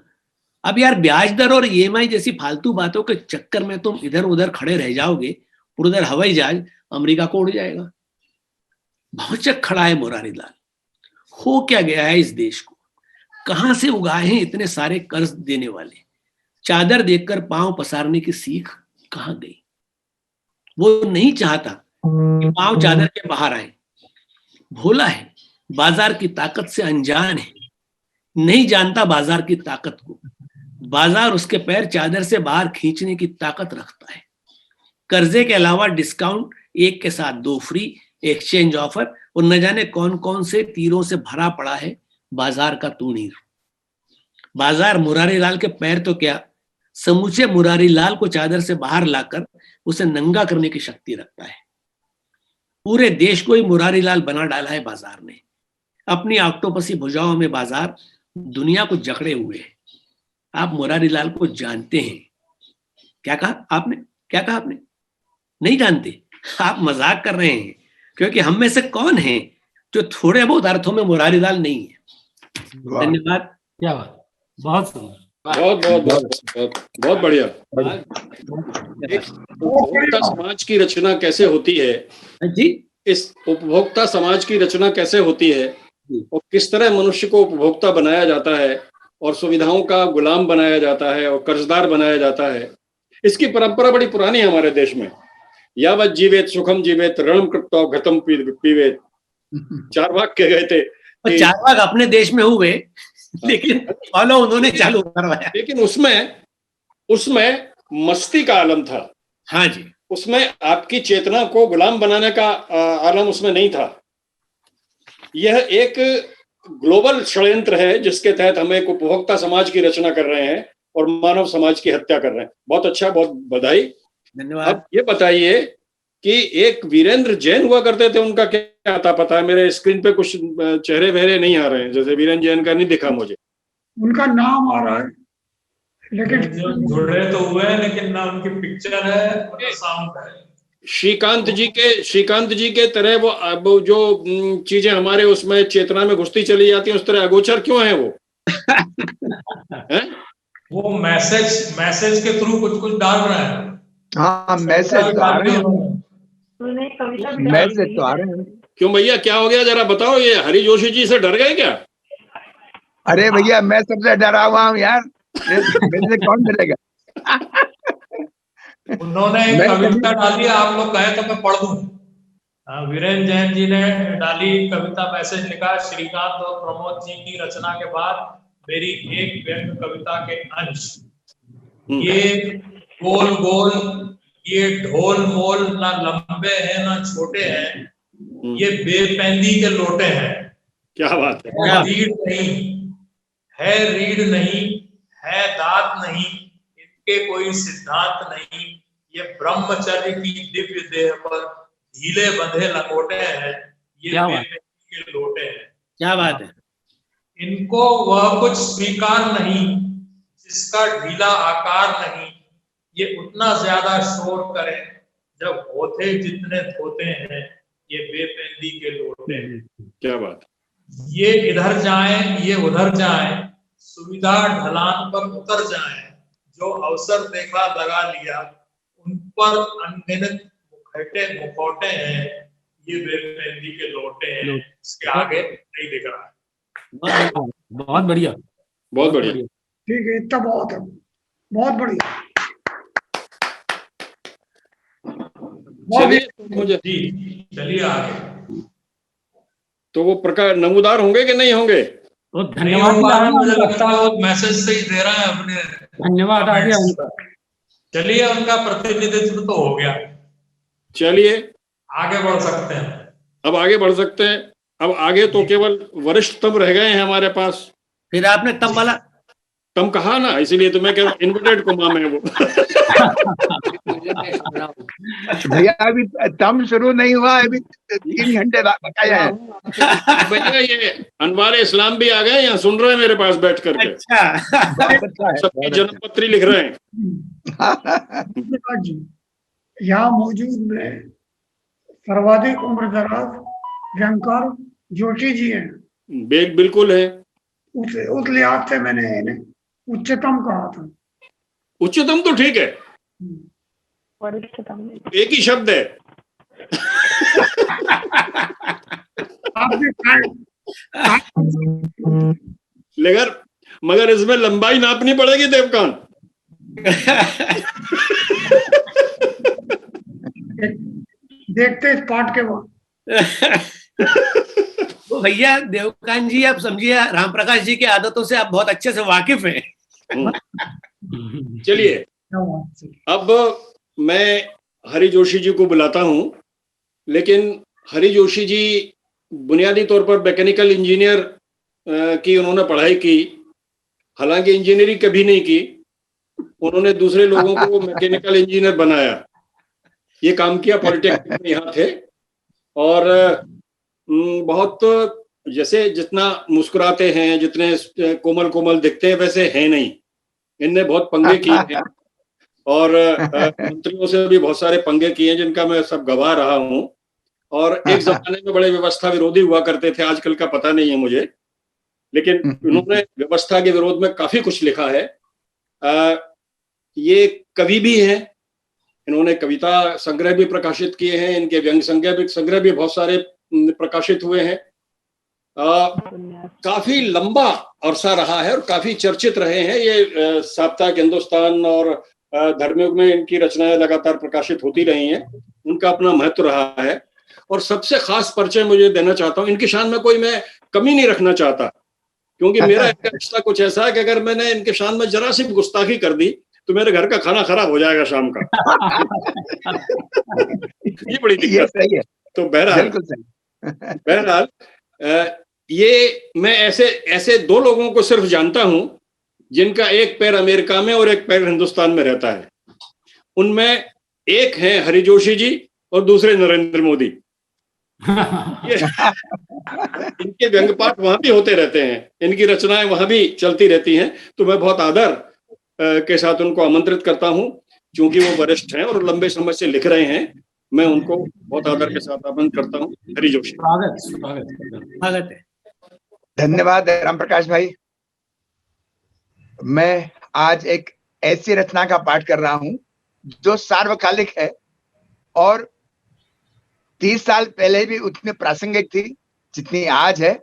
अब यार ब्याज दर और ईएमआई जैसी फालतू बातों के चक्कर में तुम इधर उधर खड़े रह जाओगे, और उधर हवाई जहाज अमेरिका को उड़ जाएगा। भौचक खड़ा है मुरारीलाल, हो क्या गया है इस देश को, कहां से उगाए हैं इतने सारे कर्ज देने वाले, चादर देखकर पांव पसारने की सीख कहां गई। वो नहीं चाहता कि पांव चादर के बाहर आए, भोला है, बाजार की ताकत से अनजान है, नहीं जानता बाजार की ताकत को। बाजार उसके पैर चादर से बाहर खींचने की ताकत रखता है। कर्जे के अलावा डिस्काउंट, एक के साथ दो फ्री, एक्सचेंज ऑफर, और न जाने कौन कौन से तीरों से भरा पड़ा है बाजार का तूणीर। बाजार मुरारीलाल के पैर तो क्या, समूचे मुरारीलाल को चादर से बाहर लाकर उसे नंगा करने की शक्ति रखता है। पूरे देश को ही मुरारीलाल बना डाला है बाजार ने। अपनी ऑक्टोपसी भुजाओं में बाजार दुनिया को जकड़े हुए है। आप मुरारीलाल को जानते हैं? क्या कहा आपने? नहीं जानते? आप मजाक कर रहे हैं, क्योंकि हम में से कौन है जो थोड़े बहुत अर्थों में मुरारीलाल नहीं है। धन्यवाद। क्या बात, बहुत सुंदर, बहुत बढ़िया। एक उपभोक्ता समाज की रचना कैसे होती है जी, इस उपभोक्ता समाज की रचना कैसे होती है और किस तरह मनुष्य को उपभोक्ता बनाया जाता है और सुविधाओं का गुलाम बनाया जाता है और कर्जदार बनाया जाता है, इसकी परंपरा बड़ी पुरानी है हमारे देश में। यावत जीवेत सुखम जीवेत रणम कृत्वा घतम पीवेत, चार्वाक कह गए थे। चार्वाक अपने देश में हुए, लेकिन फॉलो उन्होंने चालू करवाया। लेकिन उसमें मस्ती का आलम था। हाँ जी, उसमें आपकी चेतना को गुलाम बनाने का आलम उसमें नहीं था। यह एक ग्लोबल षड्यंत्र है जिसके तहत हम एक उपभोक्ता समाज की रचना कर रहे हैं और मानव समाज की हत्या कर रहे हैं। बहुत अच्छा, बहुत बधाई, धन्यवाद। अब ये बताइए कि एक वीरेंद्र जैन हुआ करते थे, उनका क्या आता पता है? मेरे स्क्रीन पे कुछ चेहरे वहरे नहीं आ रहे हैं, जैसे वीरेंद्र जैन का नहीं दिखा मुझे। उनका नाम आ रहा है लेकिन जुड़े तो हुए हैं, लेकिन ना उनकी पिक्चर है ना साउंड है। श्रीकांत जी के तरह वो जो चीजें हमारे उसमें चेतना में घुसती चली जाती है, उस तरह अगोचर क्यों है वो? है? वो मैसेज के थ्रू कुछ डाल रहे हैं। हाँ, मैसेज तो आ रहे हैं। मैसेज तो आ रहे हैं। क्यों भैया, क्या हो गया जरा बताओ? ये हरि जोशी जी से डर गए क्या? अरे भैया, मैं सबसे डरा हुआ हूँ यार, मेरे से कौन डरेगा? उन्होंने एक कविता डाली, आप लोग कहे तो मैं पढ़ दूं। वीरेंद्र जैन जी ने डाली कविता, मैसेज लिखा, श्रीकांत और प्रमोद जी की रचना के बाद मेरी एक व्यंग कविता के अंश। ये गोल गोल, ये ढोल मोल ना लंबे हैं ना छोटे हैं, ये बेपेंदी के लोटे हैं। क्या बात है। रीढ़ नहीं है दांत नहीं, इनके कोई सिद्धांत नहीं, ये ब्रह्मचर्य की दिव्य देह पर ढीले बंधे लंगोटे हैं, ये बेपेंदी के लोटे हैं। क्या बात है। इनको वह कुछ स्वीकार नहीं जिसका ढीला आकार नहीं, ये उतना ज्यादा शोर करें जब होते जितने धोते हैं, ये बेपेंदी के लोटे हैं। क्या बात। ये इधर जाएं ये उधर जाएं, सुविधा ढलान पर उतर जाएं, जो अवसर देखा लगा लिया, उन पर अनगिनत मुखौटे हैं, ये बेपेंदी के लोटे हैं। इसके आगे नहीं दिख रहा है। बहुत बढ़िया, बहुत बढ़िया। ठीक है, इतना बहुत है, बहुत बढ़िया। चलिए आगे। तो वो प्रकार नमूदार होंगे कि नहीं होंगे? तो धन्यवाद, मुझे लगता है वो मैसेज से ही दे रहा है अपने। धन्यवाद आ गया उनका। चलिए, उनका प्रतिनिधित्व तो हो गया। चलिए आगे बढ़ सकते हैं। अब आगे बढ़ सकते हैं। अब आगे तो केवल वरिष्ठतम रह गए हैं हमारे पास। फिर आपने तब वाला तम कहा ना, इसीलिए तो मैं कह रहा हूँ इन्वर्टेड कोमा में वो। भैया अभी तम शुरू नहीं हुआ, अभी 3 घंटे बकाया है। भैया ये अनवार इस्लाम भी आ गए, यहाँ सुन रहे हैं मेरे पास बैठ करके। अच्छा बहुत अच्छा है, सबकी बहुत जन्म पत्री लिख रहे हैं। अच्छा। जी, यहाँ मौजूद में सर्वाधिक उम्र दराज व्यंकर जोशी जी हैं। बिल्कुल है। उस लिहाज से मैंने इन्हें उच्चतम कहा था। उच्चतम तो ठीक है, एक ही शब्द है। आप भी लेकिन मगर इसमें लंबाई नापनी पड़ेगी देवकान। देखते इस पाठ के बाद। तो भैया देवकांत जी, आप समझिए राम प्रकाश जी की आदतों से आप बहुत अच्छे से वाकिफ हैं। चलिए, अब मैं हरि जोशी जी को बुलाता हूं, लेकिन हरि जोशी जी बुनियादी तौर पर मैकेनिकल इंजीनियर की उन्होंने पढ़ाई की। हालांकि इंजीनियरिंग कभी नहीं की, उन्होंने दूसरे लोगों को मैकेनिकल इंजीनियर बनाया। ये काम किया, पॉलिटेक्निक में यहाँ थे। और बहुत जैसे जितना मुस्कुराते हैं, जितने कोमल कोमल दिखते हैं, वैसे हैं नहीं। इनने बहुत पंगे किए हैं और मंत्रियों से भी बहुत सारे पंगे किए हैं, जिनका मैं सब गवाह रहा हूं। और एक जमाने में बड़े व्यवस्था विरोधी हुआ करते थे, आजकल का पता नहीं है मुझे, लेकिन उन्होंने व्यवस्था के विरोध में काफी कुछ लिखा है। ये कवि भी हैं, इन्होंने कविता संग्रह भी प्रकाशित किए हैं, इनके व्यंग संग्रह भी बहुत सारे प्रकाशित हुए हैं। काफी लंबा अरसा रहा है और काफी चर्चित रहे हैं ये। साप्ताहिक हिंदुस्तान और धर्मयुग में इनकी रचनाएं लगातार प्रकाशित होती रही हैं, उनका अपना महत्व रहा है। और सबसे खास परिचय मुझे देना चाहता हूं, इनकी शान में कोई मैं कमी नहीं रखना चाहता, क्योंकि मेरा इनका रिश्ता कुछ ऐसा है कि अगर मैंने इनके शान में जरा सी गुस्ताखी कर दी तो मेरे घर का खाना खराब हो जाएगा शाम का। ये बड़ी दिक्कत है। तो बहरहाल ये मैं ऐसे 2 लोगों को सिर्फ जानता हूं जिनका एक पैर अमेरिका में और एक पैर हिंदुस्तान में रहता है। उनमें एक है हरि जोशी जी और दूसरे नरेंद्र मोदी। इनके व्यंग पाठ वहां भी होते रहते हैं, इनकी रचनाएं वहां भी चलती रहती हैं। तो मैं बहुत आदर के साथ उनको आमंत्रित करता हूं, क्योंकि वो वरिष्ठ हैं और लंबे समय से लिख रहे हैं। मैं उनको बहुत आदर के साथ आमंत्रित करता हूं। हरि जोशी। स्वागत है। धन्यवाद राम प्रकाश भाई। मैं आज एक ऐसी रचना का पाठ कर रहा हूं जो सार्वकालिक है और 30 साल पहले भी उतनी प्रासंगिक थी जितनी आज है,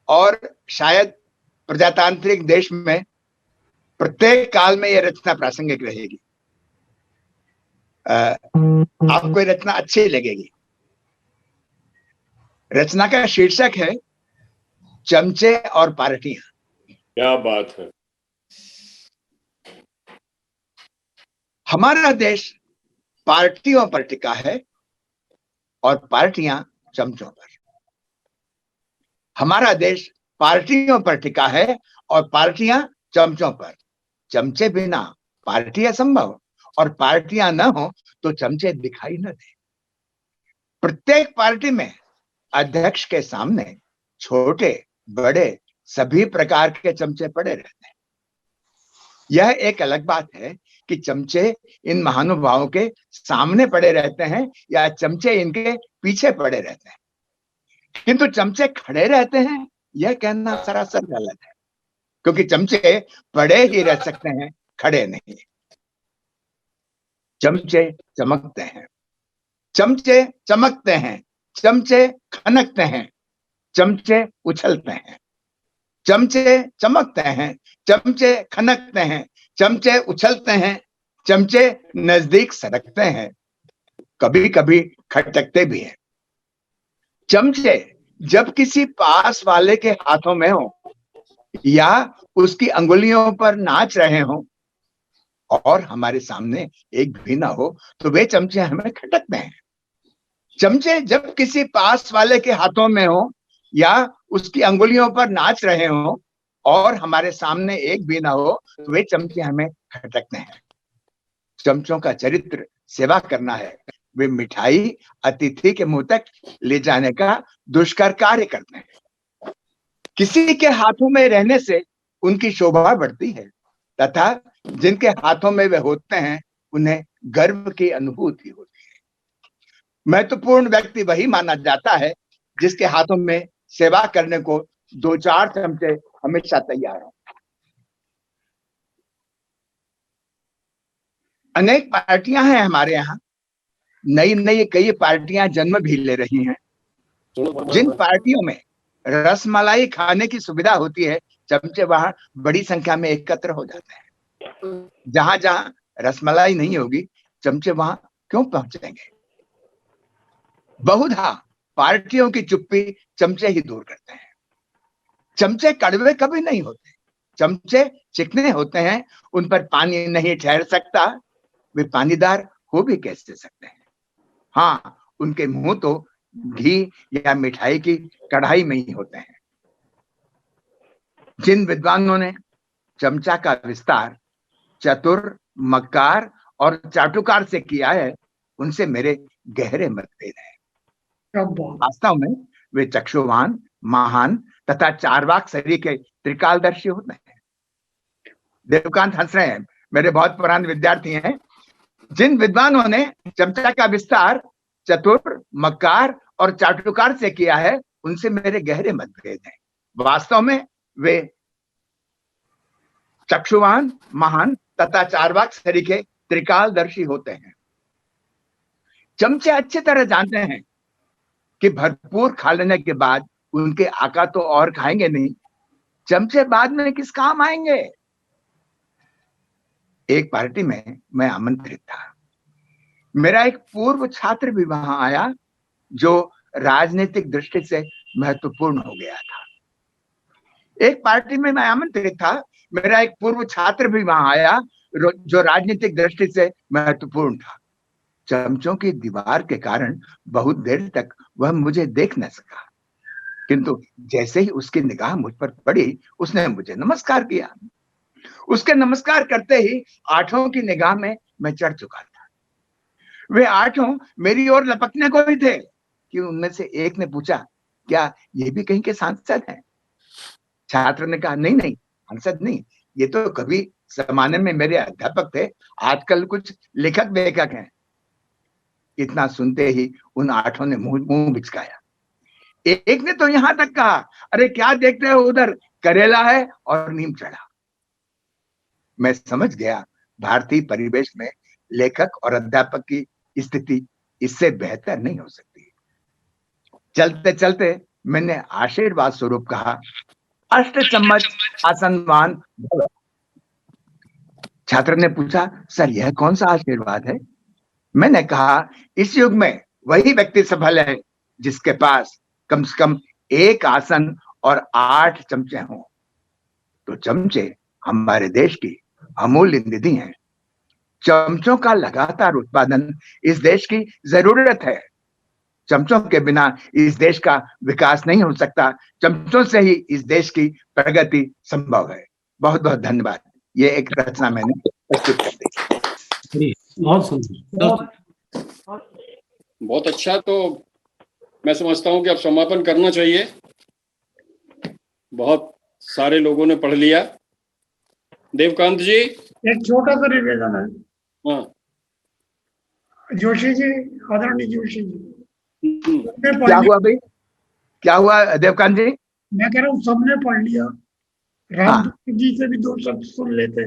और शायद प्रजातांत्रिक देश में प्रत्येक काल में यह रचना प्रासंगिक रहेगी। आपको ये रचना अच्छी लगेगी। रचना का शीर्षक है चमचे और पार्टियां। क्या बात है। हमारा देश पार्टियों पर टिका है और पार्टियां चमचों पर। हमारा देश पार्टियों पर टिका है और पार्टियां चमचों पर। चमचे बिना पार्टी असंभव, और पार्टियां न हो तो चमचे दिखाई न दे। प्रत्येक पार्टी में अध्यक्ष के सामने छोटे बड़े सभी प्रकार के चमचे पड़े रहते हैं। यह एक अलग बात है कि चमचे इन महानुभावों के सामने पड़े रहते हैं या चमचे इनके पीछे पड़े रहते हैं, किंतु चमचे खड़े रहते हैं यह कहना सरासर गलत है, क्योंकि चमचे पड़े ही रह सकते हैं, खड़े नहीं। चमचे चमकते हैं, चमचे चमकते हैं, चमचे खनकते हैं, चमचे उछलते हैं। चमचे चमकते हैं, चमचे खनकते हैं, चमचे उछलते हैं, चमचे नजदीक सरकते हैं, कभी कभी खटकते भी हैं। चमचे जब किसी पास वाले के हाथों में हो या उसकी अंगुलियों पर नाच रहे हो और हमारे सामने एक भी ना हो तो वे चमचे हमें खटकते हैं। चमचे जब किसी पास वाले के हाथों में हो या उसकी अंगुलियों पर नाच रहे हो और हमारे सामने एक भी ना हो, तो वे चमचे हमें खटकते हैं। चमचों का चरित्र सेवा करना है। वे मिठाई अतिथि के मुंह तक ले जाने का दुष्कर कार्य करते हैं। किसी के हाथों में रहने से उनकी शोभा बढ़ती है तथा जिनके हाथों में वे होते हैं उन्हें गर्व की अनुभूति होती है। महत्वपूर्ण व्यक्ति वही माना जाता है जिसके हाथों में सेवा करने को 2-4 चमचे हमेशा तैयार हो। अनेक पार्टियां हैं हमारे यहाँ, नई नई कई पार्टियां जन्म भी ले रही हैं। जिन पार्टियों में रसमलाई खाने की सुविधा होती है, चमचे वहां बड़ी संख्या में एकत्र हो जाते हैं। जहां जहां रसमलाई नहीं होगी, चमचे वहां क्यों पहुंचेंगे? बहुधा पार्टियों की चुप्पी चमचे ही दूर करते हैं। चमचे कड़वे कभी नहीं होते, चमचे चिकने होते हैं, उन पर पानी नहीं ठहर सकता। वे पानीदार हो भी कैसे सकते हैं? हाँ, उनके मुंह तो घी या मिठाई की कढ़ाई में ही होते हैं। जिन विद्वानों ने चमचा का विस्तार चतुर, मक्कार और चाटुकार से किया है, उनसे मेरे गहरे मतभेद हैं। वास्तव में वे चक्षुवान, महान तथा चारवाक शरीर के त्रिकालदर्शी होते हैं। देवकांत हंस रहे हैं, मेरे बहुत पुराने विद्यार्थी हैं। जिन विद्वानों ने चमचा का विस्तार चतुर, मक्कार और चाटुकार से किया है, उनसे मेरे गहरे मतभेद हैं। वास्तव में वे चक्षुवान, महान तथा चारवाक शरीर के त्रिकालदर्शी होते हैं। चमचे अच्छी तरह जानते हैं कि भरपूर खा लेने के बाद उनके आका तो और खाएंगे नहीं, चमचे बाद में किस काम आएंगे? एक पार्टी में मैं आमंत्रित था। मेरा एक पूर्व छात्र भी वहां आया जो राजनीतिक दृष्टि से महत्वपूर्ण हो गया था। एक पार्टी में मैं आमंत्रित था, मेरा एक पूर्व छात्र भी वहां आया जो राजनीतिक दृष्टि से महत्वपूर्ण था। चमचों की दीवार के कारण बहुत देर तक वह मुझे देख न सका, किंतु जैसे ही उसकी निगाह मुझ पर पड़ी, उसने मुझे नमस्कार किया। उसके नमस्कार करते ही आठों की निगाह में मैं चढ़ चुका था। वे आठों मेरी ओर लपकने को ही थे कि उनमें से एक ने पूछा, क्या ये भी कहीं के सांसद हैं? छात्र ने कहा, नहीं नहीं, सांसद नहीं, ये तो कभी जमाने में मेरे अध्यापक थे, आजकल कुछ लेखक लेखक हैं। इतना सुनते ही उन आठों ने मुंह बिचकाया। एक ने तो यहां तक कहा, अरे क्या देखते हो उधर, करेला है और नीम चढ़ा। मैं समझ गया, भारतीय परिवेश में लेखक और अध्यापक की स्थिति इससे बेहतर नहीं हो सकती। चलते चलते मैंने आशीर्वाद स्वरूप कहा, अष्ट चम्मच आसनवान भव। छात्र ने पूछा, सर यह कौन सा आशीर्वाद है? मैंने कहा, इस युग में वही व्यक्ति सफल है जिसके पास कम से कम एक आसन और 8 चमचे हों। तो चमचे हमारे देश की अमूल्य निधि हैं। चमचों का लगातार उत्पादन इस देश की जरूरत है। चमचों के बिना इस देश का विकास नहीं हो सकता। चमचों से ही इस देश की प्रगति संभव है। बहुत बहुत धन्यवाद। ये एक रचना मैंने प्रस्तुत कर दी। बहुत सुंदर, बहुत अच्छा। तो मैं समझता हूं कि अब समापन करना चाहिए। बहुत सारे लोगों ने पढ़ लिया। देवकांत जी, एक छोटा सा निवेदन है। हाँ, जोशी जी, आदरणीय जोशी जी, क्या हुआ भाई, क्या हुआ देवकांत जी? मैं कह रहा हूँ सबने पढ़ लिया। राम हाँ। जी से भी 2 शब्द सुन लेते।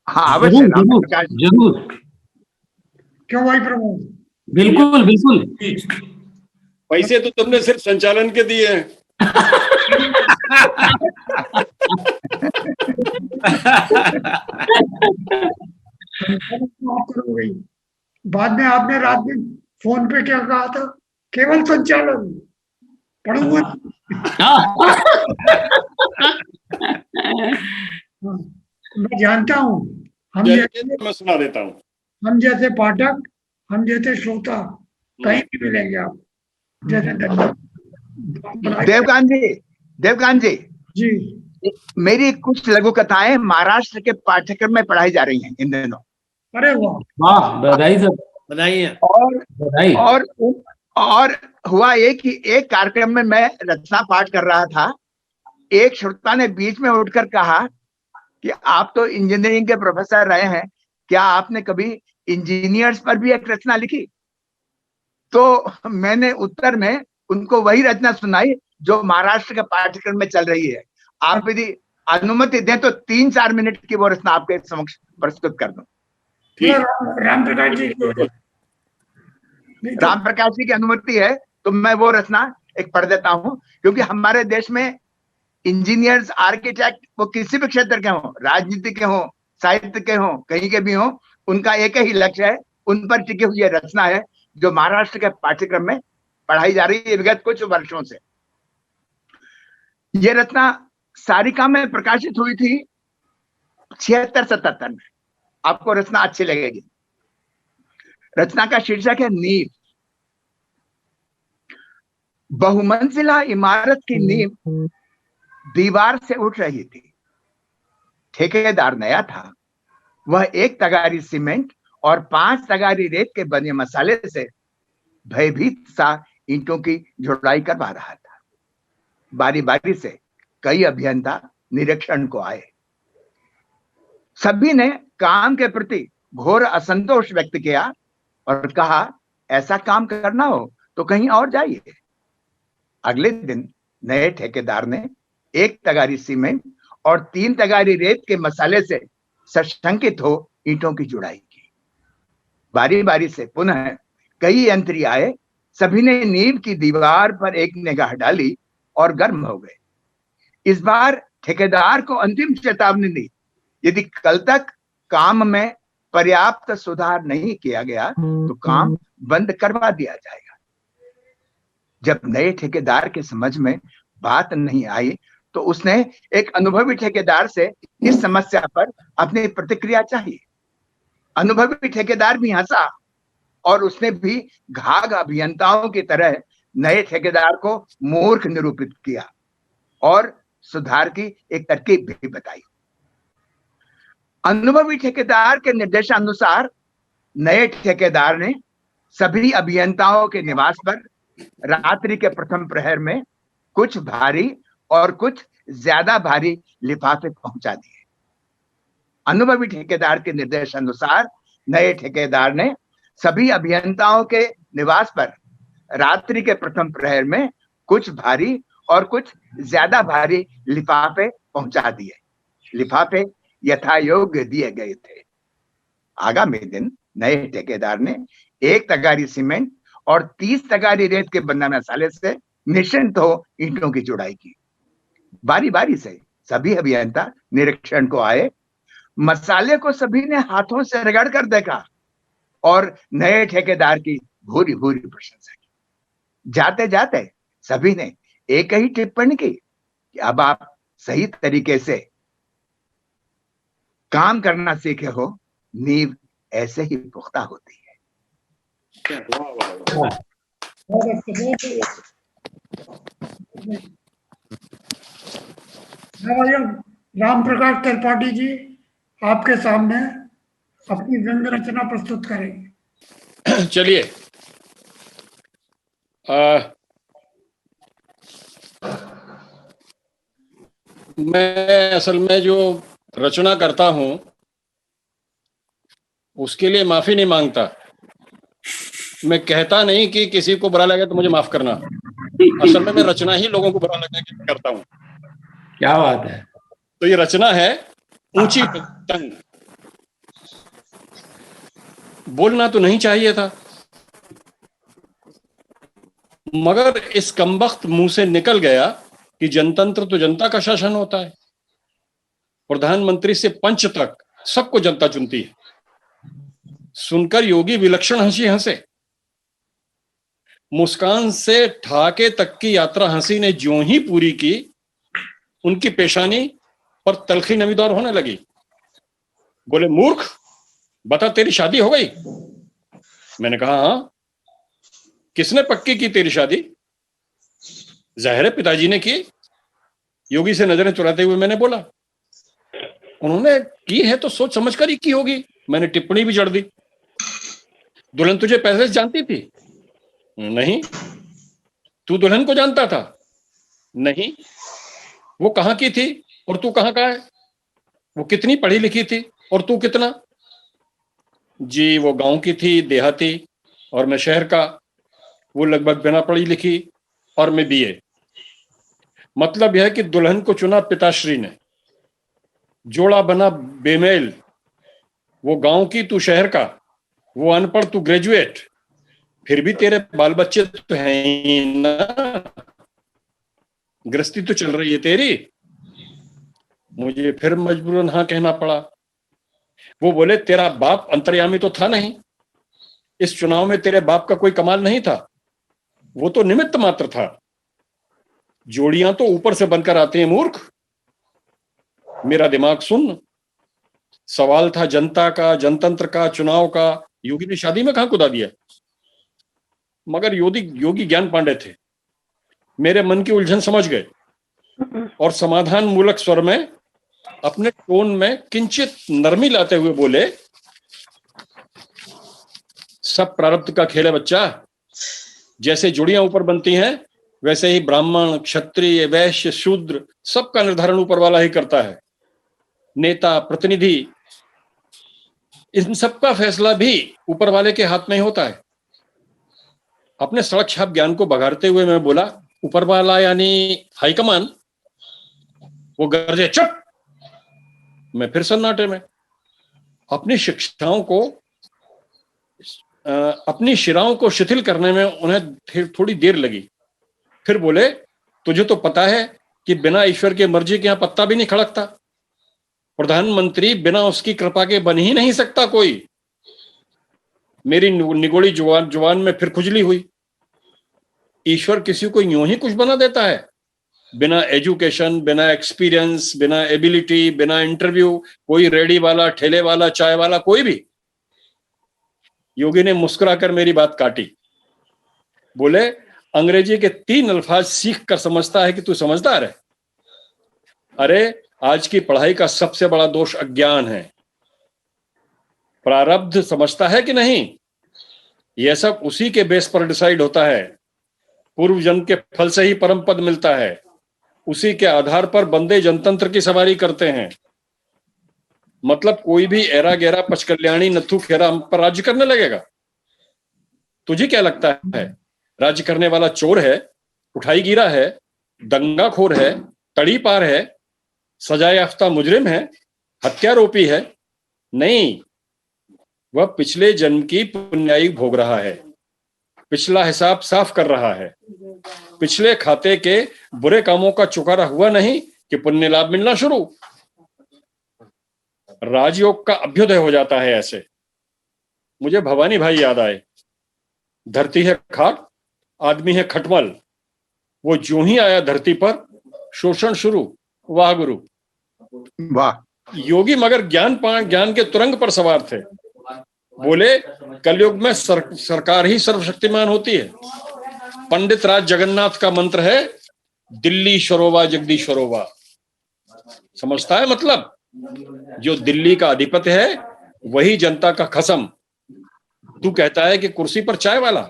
हाँ अवश्य, जरूर जरूर, क्यों भाई प्रमोद? बिल्कुल बिल्कुल। पैसे तो तुमने सिर्फ संचालन के दिए हैं। बाद में आपने रात में फोन पे क्या कहा था? केवल संचालन पढ़ूंगा। मैं जानता हूँ, मैं सुना देता हूँ। हम जैसे पाठक, हम जैसे श्रोता कहीं भी मिलेंगे आप। जैसे देवकांत जी जी मेरी कुछ लघु कथाएं महाराष्ट्र के पाठ्यक्रम में पढ़ाई जा रही हैं इन दिनों। अरे वाह वाह, बधाई सर, बधाई। और बधाई। और हुआ ये कि एक कार्यक्रम में मैं रचना पाठ कर रहा था, एक श्रोता ने बीच में उठकर कहा कि आप तो इंजीनियरिंग के प्रोफेसर रहे हैं, क्या आपने कभी इंजीनियर्स पर भी एक रचना लिखी? तो मैंने उत्तर में उनको वही रचना सुनाई जो महाराष्ट्र के पाठ्यक्रम में चल रही है। आप यदि अनुमति दें तो 3-4 मिनट की वो रचना आपके समक्ष प्रस्तुत कर दूं। राम प्रकाश जी की अनुमति है तो मैं वो रचना एक पढ़ देता हूं, क्योंकि हमारे देश में इंजीनियर्स, आर्किटेक्ट, वो किसी भी क्षेत्र के हों, राजनीति के हों, साहित्य के हों, कहीं के भी हों, उनका एक ही लक्ष्य है, उन पर टिकी हुई रचना है जो महाराष्ट्र के पाठ्यक्रम में पढ़ाई जा रही है विगत कुछ वर्षों से। ये रचना सारिका में प्रकाशित हुई थी 76-77 में। आपको रचना अच्छी लगेगी। रचना का शीर्षक है नींव। बहुमंजिला इमारत की नींव दीवार से उठ रही थी। ठेकेदार नया था। वह 1 तगारी सीमेंट और 5 तगारी रेत के बने मसाले से भयभीत सा ईंटों की जुड़ाई करवा रहा था। बारी बारी से कई अभियंता निरीक्षण को आए। सभी ने काम के प्रति घोर असंतोष व्यक्त किया और कहा, ऐसा काम करना हो तो कहीं और जाइए। अगले दिन नए ठेकेदार ने 1 तगारी सीमेंट और 3 तगारी रेत के मसाले से सशंकित हो ईंटों की जुड़ाई की। बारी बारी से पुनः कई यंत्री आए। सभी ने नींव की दीवार पर एक निगाह डाली और गर्म हो गए। इस बार ठेकेदार को अंतिम चेतावनी दी, यदि कल तक काम में पर्याप्त सुधार नहीं किया गया तो काम बंद करवा दिया जाएगा। जब नए ठेकेदार के समझ में बात नहीं आई तो उसने एक अनुभवी ठेकेदार से इस समस्या पर अपनी प्रतिक्रिया चाहिए। अनुभवी ठेकेदार भी हंसा और उसने भी घाघ अभियंताओं की तरह नए ठेकेदार को मूर्ख निरूपित किया और सुधार की एक तरकीब भी बताई। अनुभवी ठेकेदार के निर्देशानुसार नए ठेकेदार ने सभी अभियंताओं के निवास पर रात्रि के प्रथम प्रहर में कुछ भारी और कुछ ज्यादा भारी लिफाफे पहुंचा दिए। अनुभवी ठेकेदार के निर्देशानुसार नए ठेकेदार ने सभी अभियंताओं के निवास पर रात्रि के प्रथम प्रहर में कुछ भारी और कुछ ज्यादा भारी लिफाफे पहुंचा दिए। लिफाफे यथा योग्य दिए गए थे। आगामी दिन नए ठेकेदार ने 1 तगारी सीमेंट और 30 तगारी रेत के बना मसाले से निश्चिंत हो ईंटों की जुड़ाई की। बारी बारी से सभी अभियंता निरीक्षण को आए। मसाले को सभी ने हाथों से रगड़ कर देखा और नए ठेकेदार की भूरी भूरी प्रशंसा की। जाते जाते सभी ने एक ही टिप्पणी की कि अब आप सही तरीके से काम करना सीखे हो, नींव ऐसे ही पुख्ता होती है। राम प्रकाश त्रिपाठी जी आपके सामने अपनी व्यंग्य रचना प्रस्तुत करेंगे। चलिए, मैं असल में जो रचना करता हूं उसके लिए माफी नहीं मांगता। मैं कहता नहीं कि किसी को बुरा लगे तो मुझे माफ करना। असल में मैं रचना ही लोगों को बुरा लगे कि करता हूं। क्या बात है। तो ये रचना है ऊंची पतंग। बोलना तो नहीं चाहिए था, मगर इस कमबख्त मुंह से निकल गया कि जनतंत्र तो जनता का शासन होता है। प्रधानमंत्री से पंच तक सबको जनता चुनती है। सुनकर योगी विलक्षण हंसी हंसे। मुस्कान से ठाके तक की यात्रा हंसी ने ज्यों ही पूरी की, उनकी पेशानी पर तलखी नमीदौर होने लगी। बोले, मूर्ख, बता तेरी शादी हो गई? मैंने कहा हाँ। किसने पक्की की तेरी शादी? जाहिर है पिताजी ने की। योगी से नजरें चुराते हुए मैंने बोला, उन्होंने की है तो सोच समझ कर ही की होगी। मैंने टिप्पणी भी जड़ दी। दुल्हन तुझे पहले से जानती थी? नहीं। तू दुल्हन को जानता था? नहीं। वो कहाँ की थी और तू कहाँ का है? वो कितनी पढ़ी लिखी थी और तू कितना? जी वो गांव की थी, देहाती, और मैं शहर का। वो लगभग बिना पढ़ी लिखी और मैं बीए। मतलब यह है कि दुल्हन को चुना पिताश्री ने, जोड़ा बना बेमेल। वो गांव की, तू शहर का। वो अनपढ़, तू ग्रेजुएट। फिर भी तेरे बाल बच्चे तो हैं ही ना, गृहस्थी तो चल रही है तेरी। मुझे फिर मजबूरन हाँ कहना पड़ा। वो बोले, तेरा बाप अंतर्यामी तो था नहीं, इस चुनाव में तेरे बाप का कोई कमाल नहीं था, वो तो निमित्त मात्र था। जोड़ियां तो ऊपर से बनकर आती हैं मूर्ख। मेरा दिमाग सुन। सवाल था जनता का, जनतंत्र का, चुनाव का। योगी ने शादी में कहां कुदा दिया? मगर योगी ज्ञान पांडे थे, मेरे मन की उलझन समझ गए और समाधान मूलक स्वर में, अपने टोन में किंचित नरमी लाते हुए बोले, सब प्रारब्ध का खेल है बच्चा। जैसे जोड़ियां ऊपर बनती हैं, वैसे ही ब्राह्मण, क्षत्रिय, वैश्य, शूद्र सबका निर्धारण ऊपर वाला ही करता है। नेता, प्रतिनिधि, इन सबका फैसला भी ऊपर वाले के हाथ में ही होता है। अपने सड़क छाप ज्ञान को बघाड़ते हुए मैं बोला, ऊपर वाला यानी हाईकमान? वो गरजे, चुप। मैं फिर सन्नाटे में। अपनी शिक्षाओं को, अपनी शिराओं को शिथिल करने में उन्हें थोड़ी देर लगी। फिर बोले, तुझे तो पता है कि बिना ईश्वर की मर्जी के यहां पत्ता भी नहीं खड़कता। प्रधानमंत्री बिना उसकी कृपा के बन ही नहीं सकता कोई। मेरी निगोड़ी जुबान में फिर खुजली हुई। ईश्वर किसी को यूं ही कुछ बना देता है, बिना एजुकेशन, बिना एक्सपीरियंस, बिना एबिलिटी, बिना इंटरव्यू। कोई रेडी वाला, ठेले वाला, चाय वाला, कोई भी। योगी ने मुस्कुराकर मेरी बात काटी। बोले, अंग्रेजी के 3 अल्फाज सीख कर समझता है कि तू समझदार है। अरे आज की पढ़ाई का सबसे बड़ा दोष अज्ञान है। प्रारब्ध समझता है कि नहीं? यह सब उसी के बेस पर डिसाइड होता है। पूर्व जन्म के फल से ही परम पद मिलता है। उसी के आधार पर बंदे जनतंत्र की सवारी करते हैं। मतलब कोई भी एरा गैरा पचकल्याणी नथु खेरा हम पर राज्य करने लगेगा? तुझे क्या लगता है राज्य करने वाला चोर है, उठाई गिरा है, दंगाखोर है, तड़ी पार है, सजाए याफ्ता मुजरिम है, हत्यारोपी है? नहीं, वह पिछले जन्म की पुण्याई भोग रहा है, पिछला हिसाब साफ कर रहा है। पिछले खाते के बुरे कामों का चुकारा हुआ नहीं कि पुण्य लाभ मिलना शुरू। राजयोग का अभ्युदय हो जाता है ऐसे। मुझे भवानी भाई याद आए। धरती है खाक, आदमी है खटमल। वो जो ही आया धरती पर, शोषण शुरू। वाह गुरु वाह। योगी मगर ज्ञान के तुरंग पर सवार थे। बोले, कलयुग में सरकार ही सर्वशक्तिमान होती है। पंडित राज जगन्नाथ का मंत्र है, दिल्ली शरोवा जगदीश्वरोवा। समझता है मतलब? जो दिल्ली का अधिपति है वही जनता का खसम। तू कहता है कि कुर्सी पर चाय वाला,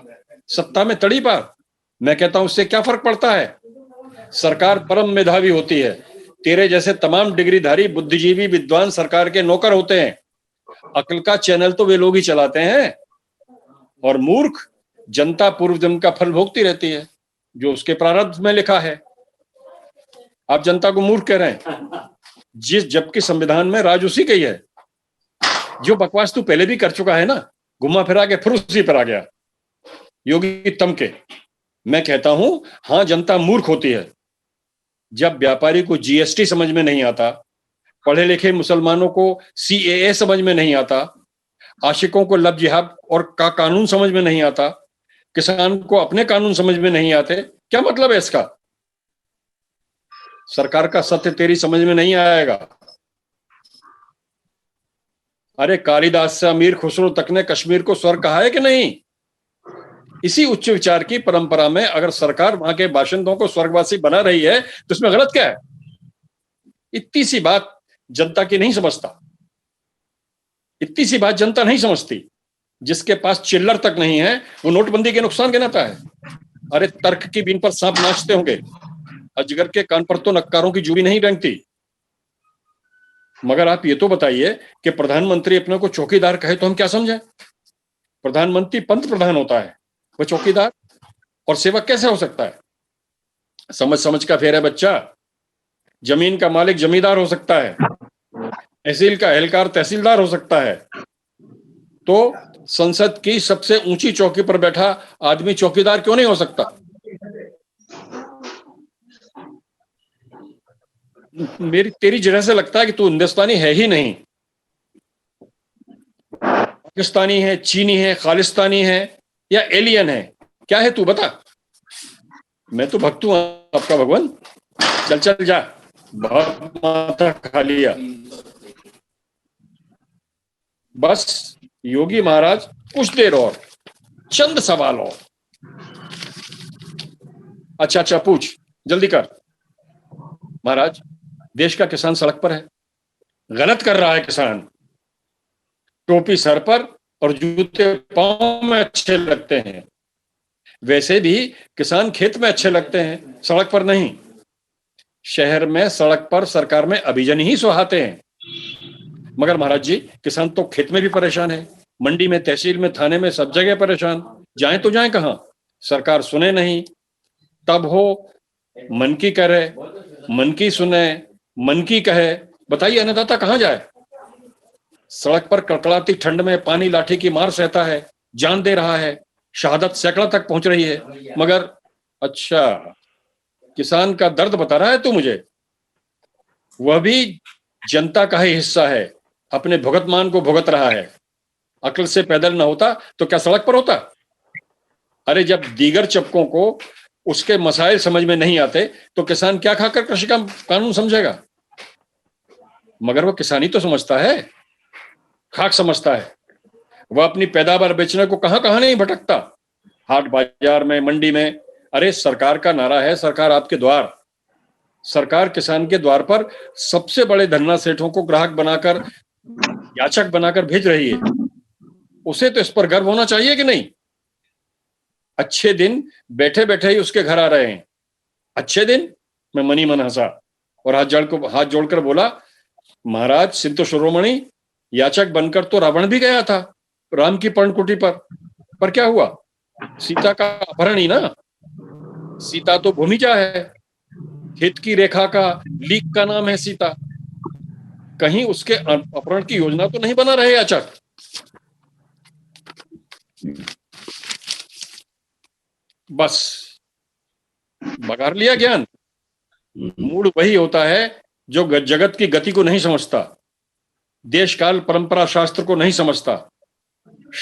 सत्ता में तड़ी पार। मैं कहता हूं उससे क्या फर्क पड़ता है? सरकार परम मेधावी होती है। तेरे जैसे तमाम डिग्रीधारी बुद्धिजीवी विद्वान सरकार के नौकर होते हैं। अकल का चैनल तो वे लोग ही चलाते हैं। और मूर्ख जनता पूर्व जन्म का फल भोगती रहती है, जो उसके प्रारब्ध में लिखा है। आप जनता को मूर्ख कह रहे हैं, जबकि संविधान में राज उसी का ही है। जो बकवास तू पहले भी कर चुका है ना, घुमा फिरा के फिर उसी पर आ गया। योगी तमके। मैं कहता हूं, हां जनता मूर्ख होती है। जब व्यापारी को जीएसटी समझ में नहीं आता, पढ़े लिखे मुसलमानों को सीएए समझ में नहीं आता, आशिकों को लव जिहाद और का कानून समझ में नहीं आता, किसान को अपने कानून समझ में नहीं आते, क्या मतलब है इसका? सरकार का सत्य तेरी समझ में नहीं आएगा। अरे कालिदास से अमीर खुसरो तक ने कश्मीर को स्वर्ग कहा है कि नहीं? इसी उच्च विचार की परंपरा में अगर सरकार वहां के बाशिंदों को स्वर्गवासी बना रही है तो इसमें गलत क्या है? इतनी सी बात जनता की नहीं समझता, इतनी सी बात जनता नहीं समझती। जिसके पास चिल्लर तक नहीं है वो नोटबंदी के नुकसान गिनाता है। अरे तर्क की बीन पर सांप नाचते होंगे, अजगर के कान पर तो नक्कारों की जूरी नहीं रेंगती। मगर आप ये तो बताइए कि प्रधानमंत्री अपने को चौकीदार कहे तो हम क्या समझें? प्रधानमंत्री पंत प्रधान होता है, वो चौकीदार और सेवक कैसे हो सकता है? समझ समझ का फेर है बच्चा। जमीन का मालिक जमींदार हो सकता है, तहसील का एहलकार तहसीलदार हो सकता है, तो संसद की सबसे ऊंची चौकी पर बैठा आदमी चौकीदार क्यों नहीं हो सकता? तेरी जगह से लगता है कि तू हिंदुस्तानी है ही नहीं, पाकिस्तानी है, चीनी है, खालिस्तानी है या एलियन है। क्या है तू बता? मैं तो भक्त हूं आपका भगवान। चल चल जा, बहुत माथा खा लिया। बस योगी महाराज कुछ देर और, चंद सवाल और। अच्छा पूछ, जल्दी कर। महाराज, देश का किसान सड़क पर है, गलत कर रहा है किसान। टोपी सर पर और जूते पांव में अच्छे लगते हैं, वैसे भी किसान खेत में अच्छे लगते हैं, सड़क पर नहीं। शहर में सड़क पर सरकार में अभिजन ही सुहाते हैं, मगर महाराज जी किसान तो खेत में भी परेशान है, मंडी में, तहसील में, थाने में, सब जगह परेशान। जाएं तो जाएं कहां? सरकार सुने नहीं। तब हो मन की करे, मन की सुने, मन की कहे। बताइए अन्नदाता कहां जाए? सड़क पर कड़कड़ाती ठंड में पानी लाठी की मार सहता है, जान दे रहा है, शहादत सैकड़ा तक पहुंच रही है, मगर अच्छा किसान का दर्द बता रहा है तू मुझे? वह भी जनता का ही हिस्सा है, अपने भुगतमान को भुगत रहा है। अकल से पैदल ना होता तो क्या सड़क पर होता? अरे जब दीगर चपकों को उसके मसाइल समझ में नहीं आते तो किसान क्या खाकर कृषि का कानून समझेगा? मगर वो किसानी तो समझता है, खाक समझता है। वह अपनी पैदावार बेचने को कहां कहां नहीं भटकता, हाट बाजार में, मंडी में। अरे सरकार का नारा है, सरकार आपके द्वार। सरकार किसान के द्वार पर सबसे बड़े धन्ना सेठों को ग्राहक बनाकर, याचक बनाकर भेज रही है। उसे तो इस पर गर्व होना चाहिए कि नहीं? अच्छे दिन बैठे बैठे ही उसके घर आ रहे हैं। अच्छे दिन? मैं मनी मन हंसा और हाथ जोड़कर बोला, महाराज सिंध शिरोमणि, याचक बनकर तो रावण भी गया था राम की पर्णकुटी पर क्या हुआ? सीता का अपहरण ही ना। सीता तो भूमिजा है, हित की रेखा का लीक का नाम है सीता। कहीं उसके अपहरण की योजना तो नहीं बना रहे याचक? बस बगार लिया ज्ञान। मूड वही होता है जो जगत की गति को नहीं समझता, देश काल परंपरा शास्त्र को नहीं समझता।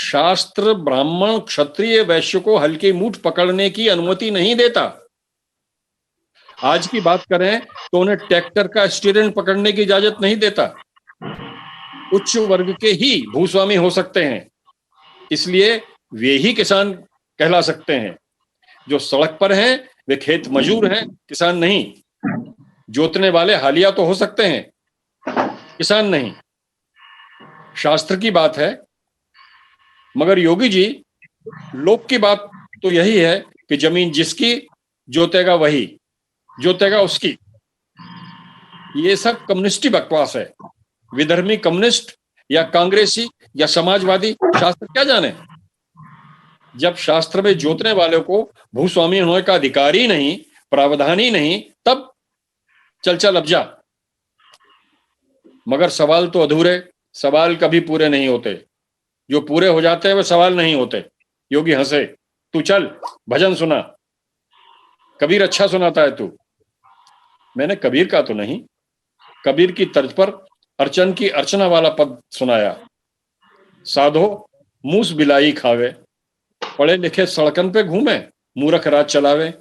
शास्त्र ब्राह्मण क्षत्रिय वैश्य को हल्की मूठ पकड़ने की अनुमति नहीं देता। आज की बात करें तो उन्हें ट्रैक्टर का स्टीयरिंग पकड़ने की इजाजत नहीं देता। उच्च वर्ग के ही भूस्वामी हो सकते हैं, इसलिए वे ही किसान कहला सकते हैं। जो सड़क पर हैं वे खेत मजूर हैं, किसान नहीं। जोतने वाले हालिया तो हो सकते हैं, किसान नहीं। शास्त्र की बात है, मगर योगी जी लोक की बात तो यही है कि जमीन जिसकी जोतेगा वही, जोतेगा उसकी। ये सब कम्युनिस्टी बकवास है। विधर्मी कम्युनिस्ट या कांग्रेसी या समाजवादी शास्त्र क्या जाने? जब शास्त्र में जोतने वाले को भूस्वामी होने का अधिकार ही नहीं, प्रावधान ही नहीं, तब चल अब जा। मगर सवाल तो अधूरे, सवाल कभी पूरे नहीं होते। जो पूरे हो जाते हैं वे सवाल नहीं होते। योगी हंसे, तू चल भजन सुना, कबीर अच्छा सुनाता है तू। मैंने कबीर का तो नहीं, कबीर की तर्ज पर अर्चन की अर्चना वाला पद सुनाया। साधो मूस बिलाई खावे, पढ़े लिखे सड़कन पे घूमे, मूर्ख राज चलावे।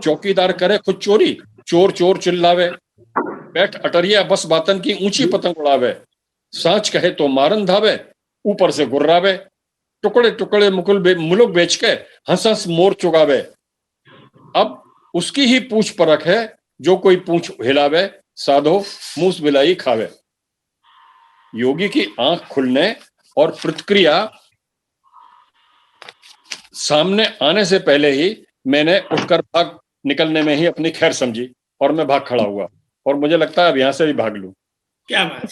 चौकीदार करे खुद चोरी, चोर चोर चिल्लावे। बैठ अटरिया बस बातन की ऊंची पतंग उड़ावे। सांच कहे तो मारन धावे, ऊपर से गुर्रावे। टुकड़े टुकड़े मुलुक बेच के हंस हंस मोर चुगावे। अब उसकी ही पूछ परख है, जो कोई पूछ हिलावे, साधो मूस बिलाई खावे। योगी की आंख खुलने और प्रतिक्रिया सामने आने से पहले ही मैंने उठकर भाग निकलने में ही अपनी खैर समझी और मैं भाग खड़ा हुआ, और मुझे लगता है अब यहां से भी भाग लूं। क्या बात।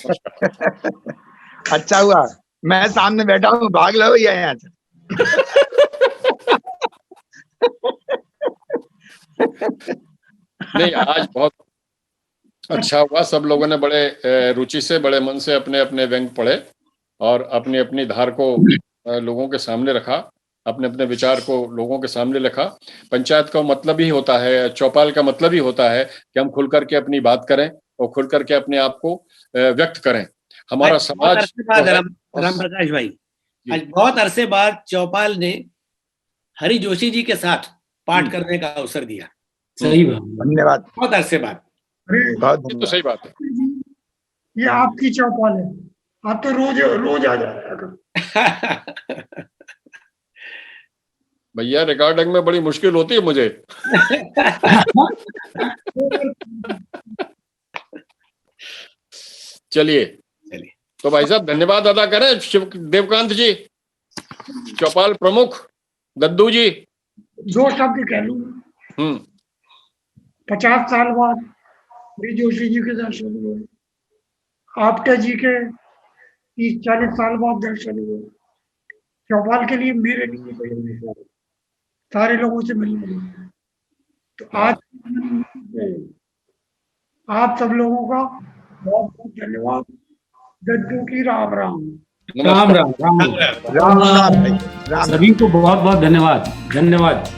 अच्छा हुआ मैं सामने बैठा हूँ, भाग लो या यहाँ से। नहीं, आज बहुत अच्छा हुआ, सब लोगों ने बड़े रुचि से, बड़े मन से अपने अपने व्यंग पढ़े और अपनी अपनी धार को लोगों के सामने रखा, अपने अपने विचार को लोगों के सामने रखा। पंचायत का मतलब ही होता है, चौपाल का मतलब ही होता है कि हम खुल करके अपनी बात करें और खुल करके अपने आप को व्यक्त करें। हमारा समाज राम प्रकाश भाई, आज बहुत अरसे बाद चौपाल ने हरि जोशी जी के साथ पाठ करने का अवसर दिया। सही बात, धन्यवाद। बहुत अरसे बाद। बहुत तो सही बात है। ये आपकी चौपाल है, आप तो रोज रोज आ जाएगा। भैया रिकॉर्डिंग में बड़ी मुश्किल होती है मुझे। चलिए तो भाई साहब धन्यवाद अदा करें शिव देवकांत जी, चौपाल प्रमुख दद्दू जी। दो शब्द कह लूं, 50 साल बाद हरि जोशी जी के दर्शन हुए, आपटे जी के 30-40 साल बाद दर्शन हुए। चौपाल के लिए, मेरे लिए कोई हमेशा सारे लोगों से मिलने, तो आज आप सब लोगों का बहुत बहुत धन्यवाद। दद्दू की राम राम। राम राम। राम राम। सभी को बहुत बहुत धन्यवाद। धन्यवाद।